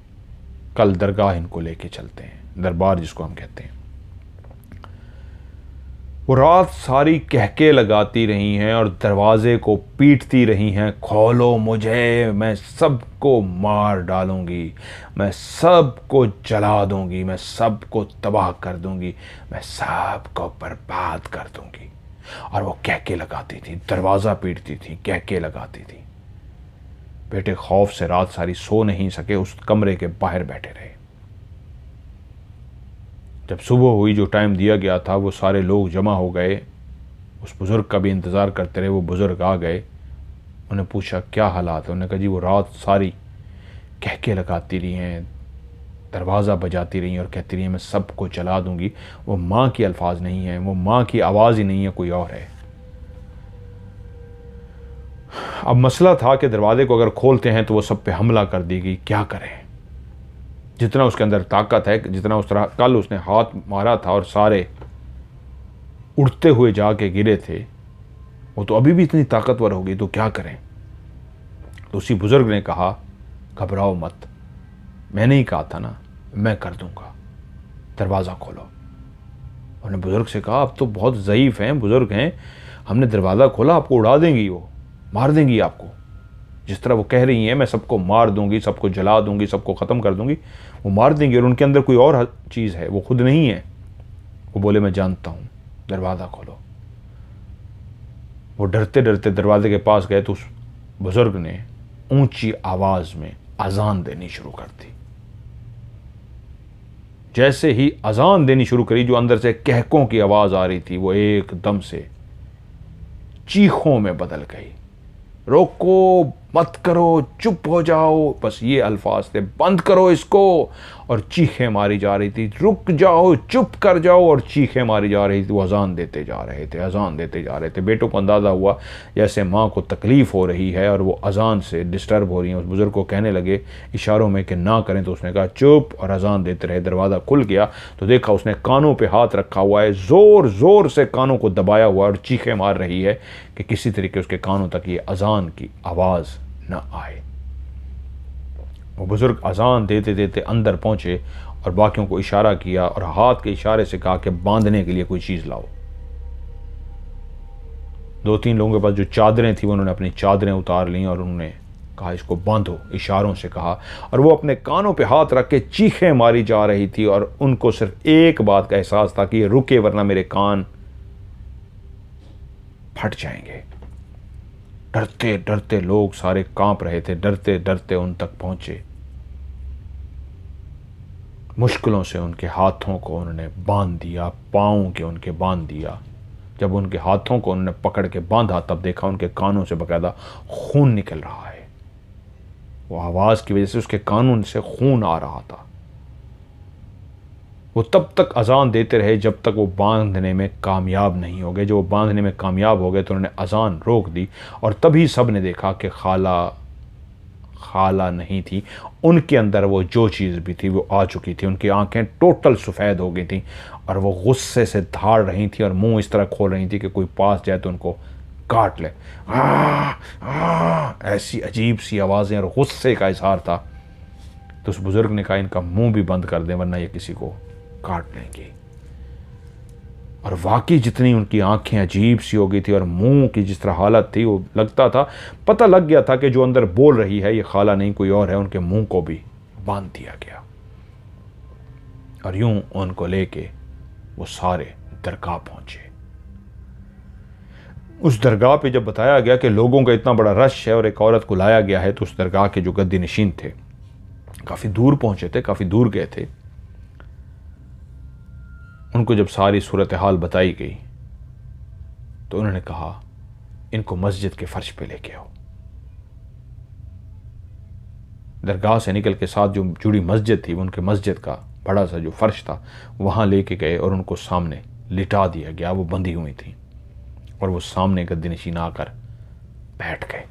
कल दरगाह इनको लेके चलते हैं, दरबार जिसको हम कहते हैं। वो रात सारी कहके लगाती रही हैं और दरवाजे को पीटती रही हैं, खोलो मुझे, मैं सबको मार डालूंगी, मैं सबको जला दूंगी, मैं सबको तबाह कर दूंगी, मैं सबको बर्बाद कर दूंगी। और वो कहके लगाती थी, दरवाज़ा पीटती थी, कहके लगाती थी। बेटे खौफ से रात सारी सो नहीं सके, उस कमरे के बाहर बैठे रहे। जब सुबह हुई, जो टाइम दिया गया था, वो सारे लोग जमा हो गए, उस बुज़ुर्ग का भी इंतज़ार करते रहे। वो बुज़ुर्ग आ गए, उन्हें पूछा क्या हालात है। उन्होंने कहा जी वो रात सारी कहके लगाती रही हैं, दरवाज़ा बजाती रही हैं और कहती रही हैं मैं सबको जला दूंगी। वो माँ की अल्फाज नहीं है, वो माँ की आवाज़ ही नहीं है, कोई और है। अब मसला था कि दरवाजे को अगर खोलते हैं तो वो सब पे हमला कर देगी, क्या करें। जितना उसके अंदर ताकत है, जितना उस तरह कल उसने हाथ मारा था और सारे उड़ते हुए जाके गिरे थे, वो तो अभी भी इतनी ताकतवर होगी, तो क्या करें। तो उसी बुज़ुर्ग ने कहा घबराओ मत, मैंने ही कहा था ना, मैं कर दूंगा, दरवाज़ा खोलो। उन्होंने बुज़ुर्ग से कहा आप तो बहुत ज़ईफ़ हैं, बुज़ुर्ग हैं, हमने दरवाज़ा खोला, आपको उड़ा देंगी, वो मार देंगी आपको। जिस तरह वो कह रही हैं मैं सबको मार दूंगी, सबको जला दूंगी, सबको ख़त्म कर दूंगी, वो मार देंगी। और उनके अंदर कोई और चीज़ है, वो खुद नहीं है। वो बोले मैं जानता हूँ, दरवाज़ा खोलो। वो डरते डरते दरवाजे के पास गए तो उस बुज़ुर्ग ने ऊंची आवाज़ में अजान देनी शुरू कर दी। जैसे ही अजान देनी शुरू करी, जो अंदर से कहकों की आवाज़ आ रही थी, वो एकदम से चीखों में बदल गई। रोको मत करो, चुप हो जाओ, बस ये अल्फाज थे, बंद करो इसको। और चीखें मारी जा रही थी, रुक जाओ, चुप कर जाओ, और चीखें मारी जा रही थी। वो अजान देते जा रहे थे, अजान देते जा रहे थे। बेटों को अंदाज़ा हुआ जैसे माँ को तकलीफ़ हो रही है और वो अजान से डिस्टर्ब हो रही हैं। उस बुज़ुर्ग को कहने लगे इशारों में कि ना करें, तो उसने कहा चुप, और अजान देते रहे। दरवाज़ा खुल गया तो देखा उसने कानों पे हाथ रखा हुआ है, ज़ोर ज़ोर से कानों को दबाया हुआ और चीखें मार रही है कि किसी तरीके उसके कानों तक ये अजान की आवाज़ न आए। वो बुज़ुर्ग अजान देते देते अंदर पहुंचे और बाकियों को इशारा किया और हाथ के इशारे से कहा कि बांधने के लिए कोई चीज़ लाओ। 2-3 लोगों के पास जो चादरें थी, उन्होंने अपनी चादरें उतार लीं और उन्होंने कहा इसको बांधो, इशारों से कहा। और वो अपने कानों पे हाथ रख के चीखें मारी जा रही थी और उनको सिर्फ एक बात का एहसास था कि ये रुके वरना मेरे कान फट जाएंगे। डरते डरते लोग सारे कांप रहे थे, डरते डरते उन तक पहुंचे। मुश्किलों से उनके हाथों को उन्होंने बांध दिया, पाँव के उनके बांध दिया। जब उनके हाथों को उन्होंने पकड़ के बांधा, तब देखा उनके कानों से बकायदा खून निकल रहा है। वो आवाज़ की वजह से उसके कानों से खून आ रहा था। वो तब तक अजान देते रहे जब तक वो बांधने में कामयाब नहीं हो गए। जब वो बांधने में कामयाब हो गए तो उन्होंने अजान रोक दी और तभी सब ने देखा कि खाला नहीं थी, उनके अंदर वो जो चीज़ भी थी वो आ चुकी थी। उनकी आंखें टोटल सफ़ेद हो गई थी और वो गुस्से से धाड़ रही थी और मुंह इस तरह खोल रही थी कि कोई पास जाए तो उनको काट ले। ऐसी अजीब सी आवाज़ें और गुस्से का इजहार था। तो उस बुज़ुर्ग ने कहा इनका मुंह भी बंद कर दें वरना ये किसी को काट लेंगे। और वाकई जितनी उनकी आंखें अजीब सी हो गई थी और मुंह की जिस तरह हालत थी, वो लगता था, पता लग गया था कि जो अंदर बोल रही है ये खाला नहीं कोई और है। उनके मुंह को भी बांध दिया गया और यूं उनको लेके वो सारे दरगाह पहुंचे। उस दरगाह पे जब बताया गया कि लोगों का इतना बड़ा रश है और एक औरत को लाया गया है, तो उस दरगाह के जो गद्दी नशीन थे काफ़ी दूर पहुंचे थे, काफ़ी दूर गए थे। उनको जब सारी सूरत हाल बताई गई तो उन्होंने कहा इनको मस्जिद के फर्श पे लेके आओ। दरगाह से निकल के साथ जो जुड़ी मस्जिद थी, उनके मस्जिद का बड़ा सा जो फर्श था वहाँ लेके गए और उनको सामने लिटा दिया गया। वो बंधी हुई थी और वो सामने गद्दी नशीन आकर बैठ गए।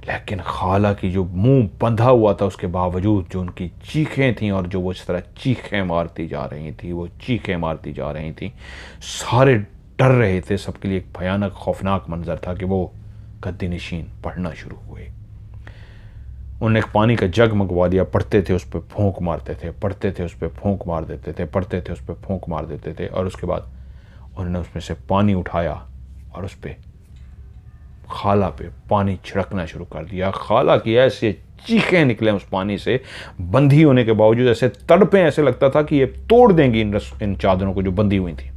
लेकिन खाला की जो मुंह बंधा हुआ था उसके बावजूद जो उनकी चीखें थीं और जो वो इस तरह चीखें मारती जा रही थी, वो चीखें मारती जा रही थी, सारे डर रहे थे। सबके लिए एक भयानक खौफनाक मंजर था कि वो गद्दी नशीन पढ़ना शुरू हुए। उन्होंने एक पानी का जग मंगवा दिया, पढ़ते थे उस पर फूंक मारते थे, पढ़ते थे उस पर फूंक मार देते थे, पढ़ते थे उस पर फूंक मार देते थे, और उसके बाद उन्होंने उसमें से पानी उठाया और उस पर खाला पे पानी छिड़कना शुरू कर दिया। खाला की ऐसे चीखें निकले उस पानी से, बंधी होने के बावजूद ऐसे तड़पे, ऐसे लगता था कि ये तोड़ देंगी इन चादरों को जो बंधी हुई थी।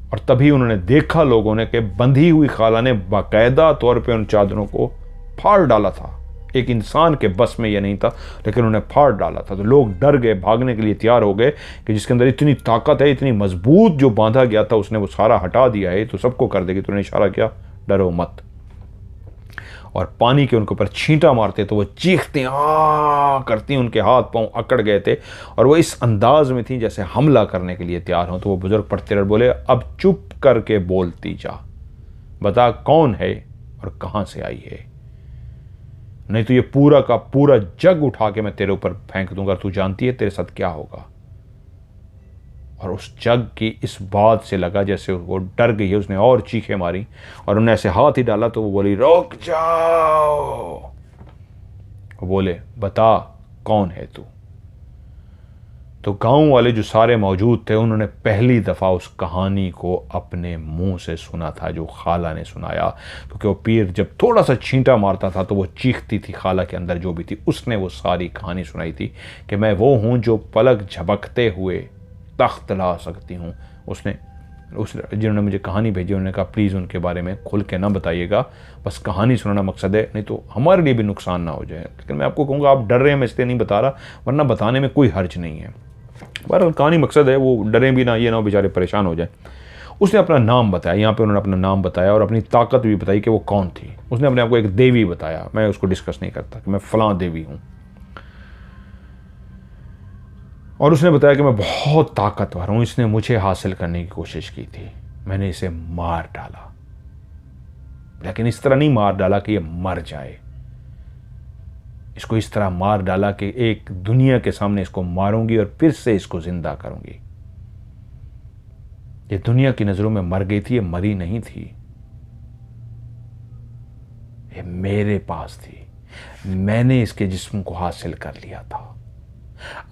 और तभी उन्होंने देखा लोगों ने कि बंधी हुई खाला ने बाकायदा तौर पे उन चादरों को फाड़ डाला था। एक इंसान के बस में यह नहीं था, लेकिन उन्होंने फाड़ डाला था। तो लोग डर गए, भागने के लिए तैयार हो गए कि जिसके अंदर इतनी ताकत है, इतनी मजबूत जो बांधा गया था, उसने वो सारा हटा दिया है, तो सबको कर देगी। तो उन्होंने इशारा किया, डरो मत। और पानी के उनके ऊपर छींटा मारते तो वो चीखते आ करती, उनके हाथ पांव अकड़ गए थे और वो इस अंदाज में थी जैसे हमला करने के लिए तैयार हों। तो वो बुजुर्ग पढ़ते रहे, बोले, अब चुप करके बोलती जा, बता कौन है और कहां से आई है, नहीं तो ये पूरा का पूरा जग उठा के मैं तेरे ऊपर फेंक दूंगा, तू जानती है तेरे साथ क्या होगा। और उस जग की इस बात से लगा जैसे वो डर गई है, उसने और चीखें मारी और उन्हें ऐसे हाथ ही डाला तो वो बोली, रुक जाओ। वो बोले, बता कौन है तू। तो गांव वाले जो सारे मौजूद थे, उन्होंने पहली दफा उस कहानी को अपने मुंह से सुना था जो खाला ने सुनाया, क्योंकि वो पीर जब थोड़ा सा छींटा मारता था तो वो चीखती थी, खाला के अंदर जो भी थी। उसने वो सारी कहानी सुनाई थी कि मैं वो हूं जो पलक झपकते हुए तख्त ला सकती हूँ। जिन्होंने मुझे कहानी भेजी, उन्होंने कहा प्लीज़ उनके बारे में खुल के ना बताइएगा, बस कहानी सुनाना मकसद है, नहीं तो हमारे लिए भी नुकसान ना हो जाए। लेकिन मैं आपको कहूँगा आप डर रहे हैं, मैं इसलिए नहीं बता रहा, वरना बताने में कोई हर्ज नहीं है। बहरहाल कहानी मकसद है, वो डरें भी ना, ये ना बेचारे परेशान हो जाए। उसने अपना नाम बताया, यहाँ पे उन्होंने अपना नाम बताया और अपनी ताकत भी बताई कि वो कौन थी। उसने अपने आप को एक देवी बताया, मैं उसको डिस्कस नहीं करता कि मैं फलां देवी हूँ। और उसने बताया कि मैं बहुत ताकतवर हूं, इसने मुझे हासिल करने की कोशिश की थी, मैंने इसे मार डाला, लेकिन इस तरह नहीं मार डाला कि ये मर जाए, इसको इस तरह मार डाला कि एक दुनिया के सामने इसको मारूंगी और फिर से इसको जिंदा करूंगी। ये दुनिया की नजरों में मर गई थी, ये मरी नहीं थी, ये मेरे पास थी, मैंने इसके जिस्म को हासिल कर लिया था,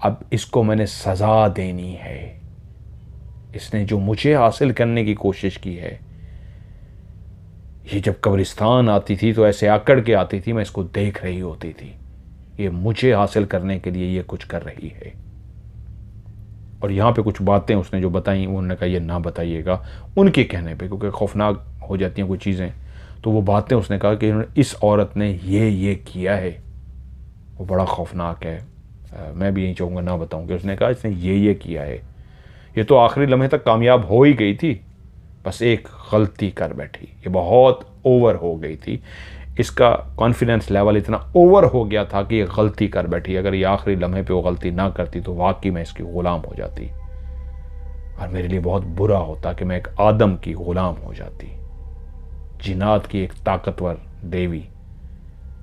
अब इसको मैंने सजा देनी है। इसने जो मुझे हासिल करने की कोशिश की है, ये जब कब्रिस्तान आती थी तो ऐसे आकड़ के आती थी, मैं इसको देख रही होती थी, ये मुझे हासिल करने के लिए ये कुछ कर रही है। और यहाँ पे कुछ बातें उसने जो बताई, उन्होंने कहा ये ना बताइएगा उनके कहने पे, क्योंकि खौफनाक हो जाती हैं कुछ चीज़ें। तो वो बातें उसने कहा कि इस औरत ने ये किया है, वो बड़ा खौफनाक है, मैं भी यही चाहूँगा ना बताऊँ। उसने कहा इसने ये किया है, ये तो आखिरी लम्हे तक कामयाब हो ही गई थी, बस एक गलती कर बैठी, ये बहुत ओवर हो गई थी, इसका कॉन्फिडेंस लेवल इतना ओवर हो गया था कि ये गलती कर बैठी। अगर ये आखिरी लम्हे पे वो गलती ना करती तो वाकई मैं इसकी ग़ुलाम हो जाती और मेरे लिए बहुत बुरा होता कि मैं एक आदम की ग़ुलाम हो जाती, जिन्नात की एक ताकतवर देवी,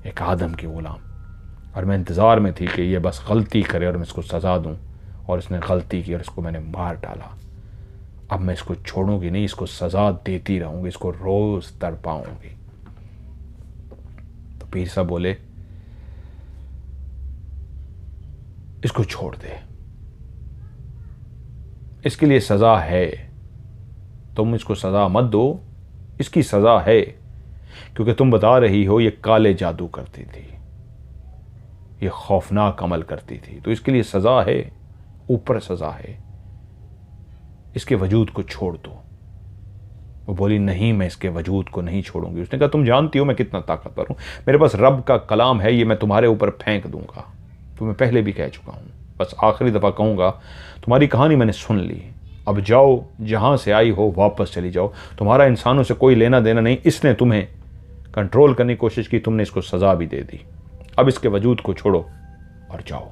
एक आदम की ग़ुलाम। और मैं इंतज़ार में थी कि ये बस गलती करे और मैं इसको सज़ा दूं, और इसने गलती की और इसको मैंने मार डाला। अब मैं इसको छोड़ूंगी नहीं, इसको सज़ा देती रहूंगी, इसको रोज़ तड़पाऊंगी। तो पीर साहब बोले इसको छोड़ दे, इसके लिए सज़ा है, तुम इसको सज़ा मत दो, इसकी सज़ा है, क्योंकि तुम बता रही हो ये काले जादू करती थी, ये खौफनाक अमल करती थी, तो इसके लिए सज़ा है, ऊपर सज़ा है, इसके वजूद को छोड़ दो। वो बोली नहीं, मैं इसके वजूद को नहीं छोड़ूंगी। उसने कहा तुम जानती हो मैं कितना ताकतवर हूँ, मेरे पास रब का कलाम है, ये मैं तुम्हारे ऊपर फेंक दूंगा। तुम्हें पहले भी कह चुका हूँ, बस आखिरी दफ़ा कहूँगा, तुम्हारी कहानी मैंने सुन ली, अब जाओ, जहाँ से आई हो वापस चली जाओ, तुम्हारा इंसानों से कोई लेना देना नहीं। इसने तुम्हें कंट्रोल करने की कोशिश की, तुमने इसको सज़ा भी दे दी, अब इसके वजूद को छोड़ो और जाओ।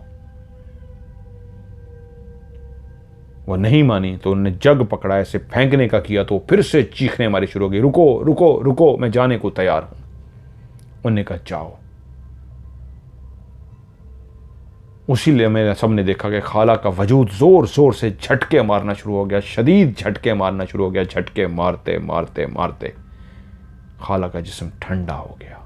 वो नहीं मानी तो उन्होंने जग पकड़ा, ऐसे फेंकने का किया तो फिर से चीखने मारी शुरू हो गई, रुको रुको रुको, मैं जाने को तैयार हूं। उन्होंने कहा जाओ। उसी लिए मेरे सबने देखा कि खाला का वजूद जोर जोर से झटके मारना शुरू हो गया, शदीद झटके मारना शुरू हो गया। झटके मारते मारते मारते खाला का जिस्म ठंडा हो गया।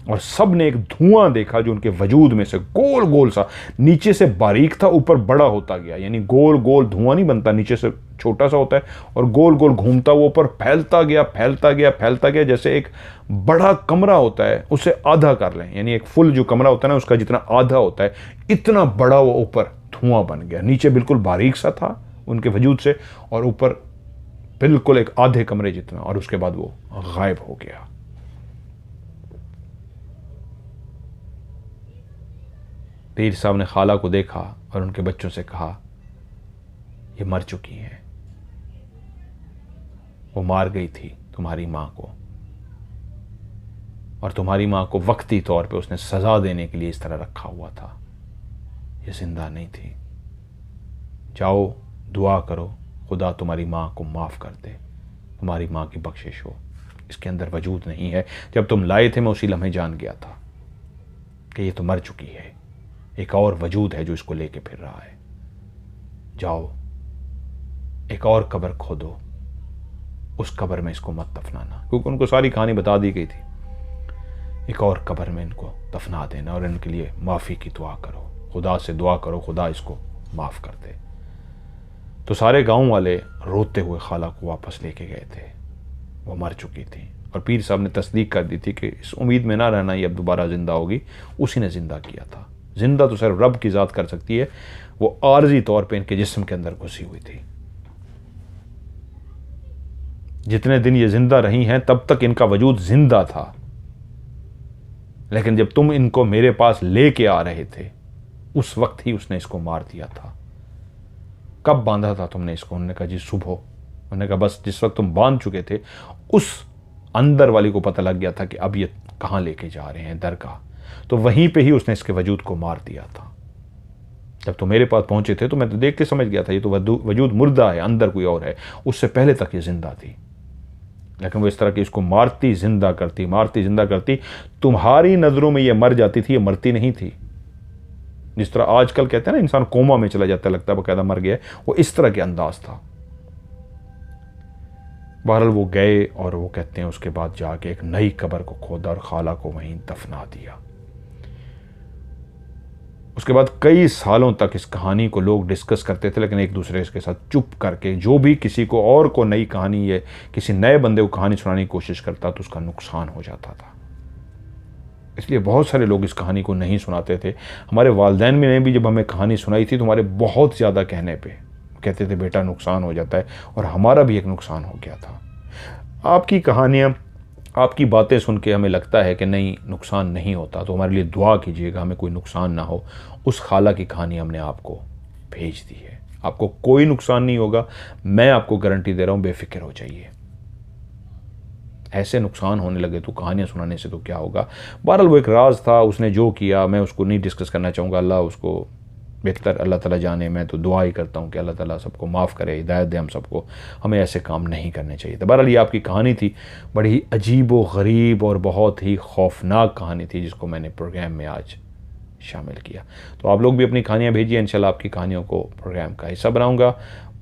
और सब ने एक धुआं देखा जो उनके वजूद में से गोल गोल सा, नीचे से बारीक था, ऊपर बड़ा होता गया। यानी गोल गोल धुआं नहीं बनता, नीचे से छोटा सा होता है और गोल गोल घूमता हुआ ऊपर फैलता गया, फैलता गया, फैलता गया। जैसे एक बड़ा कमरा होता है उसे आधा कर लें, यानी एक फुल जो कमरा होता है ना उसका जितना आधा होता है, इतना बड़ा वो ऊपर धुआं बन गया। नीचे बिल्कुल बारीक सा था उनके वजूद से और ऊपर बिल्कुल एक आधे कमरे जितना, और उसके बाद वो गायब हो गया। पीर साहब ने खाला को देखा और उनके बच्चों से कहा, ये मर चुकी हैं, वो मार गई थी तुम्हारी मां को, और तुम्हारी मां को वक्ती तौर पे उसने सजा देने के लिए इस तरह रखा हुआ था, ये जिंदा नहीं थी। जाओ दुआ करो, खुदा तुम्हारी मां को माफ कर दे, तुम्हारी मां की बख्शिश हो। इसके अंदर वजूद नहीं है। जब तुम लाए थे मैं उसी लम्हे जान गया था कि ये तो मर चुकी है, एक और वजूद है जो इसको लेके फिर रहा है। जाओ एक और कब्र खोदो, उस कब्र में इसको मत दफनाना, क्योंकि उनको सारी कहानी बता दी गई थी। एक और कब्र में इनको दफना देना और इनके लिए माफ़ी की दुआ करो, खुदा से दुआ करो खुदा इसको माफ़ कर दे। तो सारे गांव वाले रोते हुए खाला को वापस लेके गए थे, वो मर चुकी थी। और पीर साहब ने तस्दीक कर दी थी कि इस उम्मीद में ना रहना ये अब दोबारा ज़िंदा होगी, उसी ने ज़िंदा किया था। जिंदा तो सिर्फ रब की ज़ात कर सकती है, वो आर्जी तौर पे इनके जिस्म के अंदर घुसी हुई थी। जितने दिन ये जिंदा रही हैं तब तक इनका वजूद जिंदा था, लेकिन जब तुम इनको मेरे पास लेके आ रहे थे उस वक्त ही उसने इसको मार दिया था। कब बांधा था तुमने इसको? उन्होंने कहा जी सुबह। उन्होंने कहा बस जिस वक्त तुम बांध चुके थे उस अंदर वाली को पता लग गया था कि अब ये कहाँ लेके जा रहे हैं, दरगाह, तो वहीं पे ही उसने इसके वजूद को मार दिया था। जब तुम मेरे पास पहुंचे थे तो मैं तो देख के समझ गया था ये तो वजूद मुर्दा है, अंदर कोई और है। उससे पहले तक ये जिंदा थी, लेकिन वो इस तरह की इसको मारती जिंदा करती, मारती जिंदा करती। तुम्हारी नज़रों में ये मर जाती थी, ये मरती नहीं थी। जिस तरह आजकल कहते हैं ना इंसान कोमा में चला जाता है, लगता है बाकायदा मर गया, वो इस तरह के अंदाज था। बहरहाल वो गए और वो कहते हैं उसके बाद जाके एक नई कब्र को खोदा और खाला को वहीं दफना दिया। उसके बाद कई सालों तक इस कहानी को लोग डिस्कस करते थे, लेकिन एक दूसरे के साथ चुप करके। जो भी किसी को और को नई कहानी या किसी नए बंदे को कहानी सुनाने की कोशिश करता तो उसका नुकसान हो जाता था। इसलिए बहुत सारे लोग इस कहानी को नहीं सुनाते थे। हमारे वालिदैन ने भी जब हमें कहानी सुनाई थी तो हमारे बहुत ज़्यादा कहने पे कहते थे बेटा नुकसान हो जाता है, और हमारा भी एक नुकसान हो गया था। आपकी कहानियाँ, आपकी बातें सुन के हमें लगता है कि नहीं नुकसान नहीं होता, तो हमारे लिए दुआ कीजिएगा हमें कोई नुकसान ना हो। उस खाला की कहानी हमने आपको भेज दी है, आपको कोई नुकसान नहीं होगा, मैं आपको गारंटी दे रहा हूँ, बेफिक्र हो जाइए। ऐसे नुकसान होने लगे तो कहानियाँ सुनाने से तो क्या होगा। बहरहाल वो एक राज था, उसने जो किया मैं उसको नहीं डिस्कस करना चाहूँगा, अल्लाह उसको बेहतर अल्लाह ताला जाने। मैं तो दुआ ही करता हूँ कि अल्लाह ताला सबको माफ़ करे, हिदायत दे हम सबको, हमें ऐसे काम नहीं करने चाहिए। तो बहरहाल ये आपकी कहानी थी, बड़ी ही अजीब व गरीब और बहुत ही खौफनाक कहानी थी जिसको मैंने प्रोग्राम में आज शामिल किया। तो आप लोग भी अपनी कहानियाँ भेजिए, इंशाल्लाह आपकी कहानियों को प्रोग्राम का हिस्सा बनाऊँगा।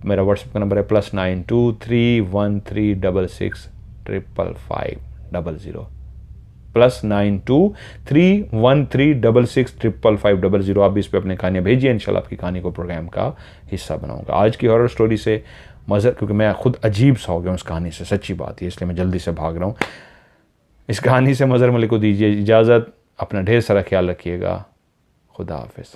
मेरा व्हाट्सएप का नंबर है +9231365500 +9231365500। आप भी इस पर अपनी कहानियाँ भेजिए, इंशाल्लाह आपकी कहानी को प्रोग्राम का हिस्सा बनाऊंगा। आज की हॉरर स्टोरी से मज़र, क्योंकि मैं खुद अजीब सा हो गया उस कहानी से, सच्ची बात है, इसलिए मैं जल्दी से भाग रहा हूँ। इस कहानी से मज़र मलिक को दीजिए इजाज़त। अपना ढेर सारा ख्याल रखिएगा। खुदा हाफिज़।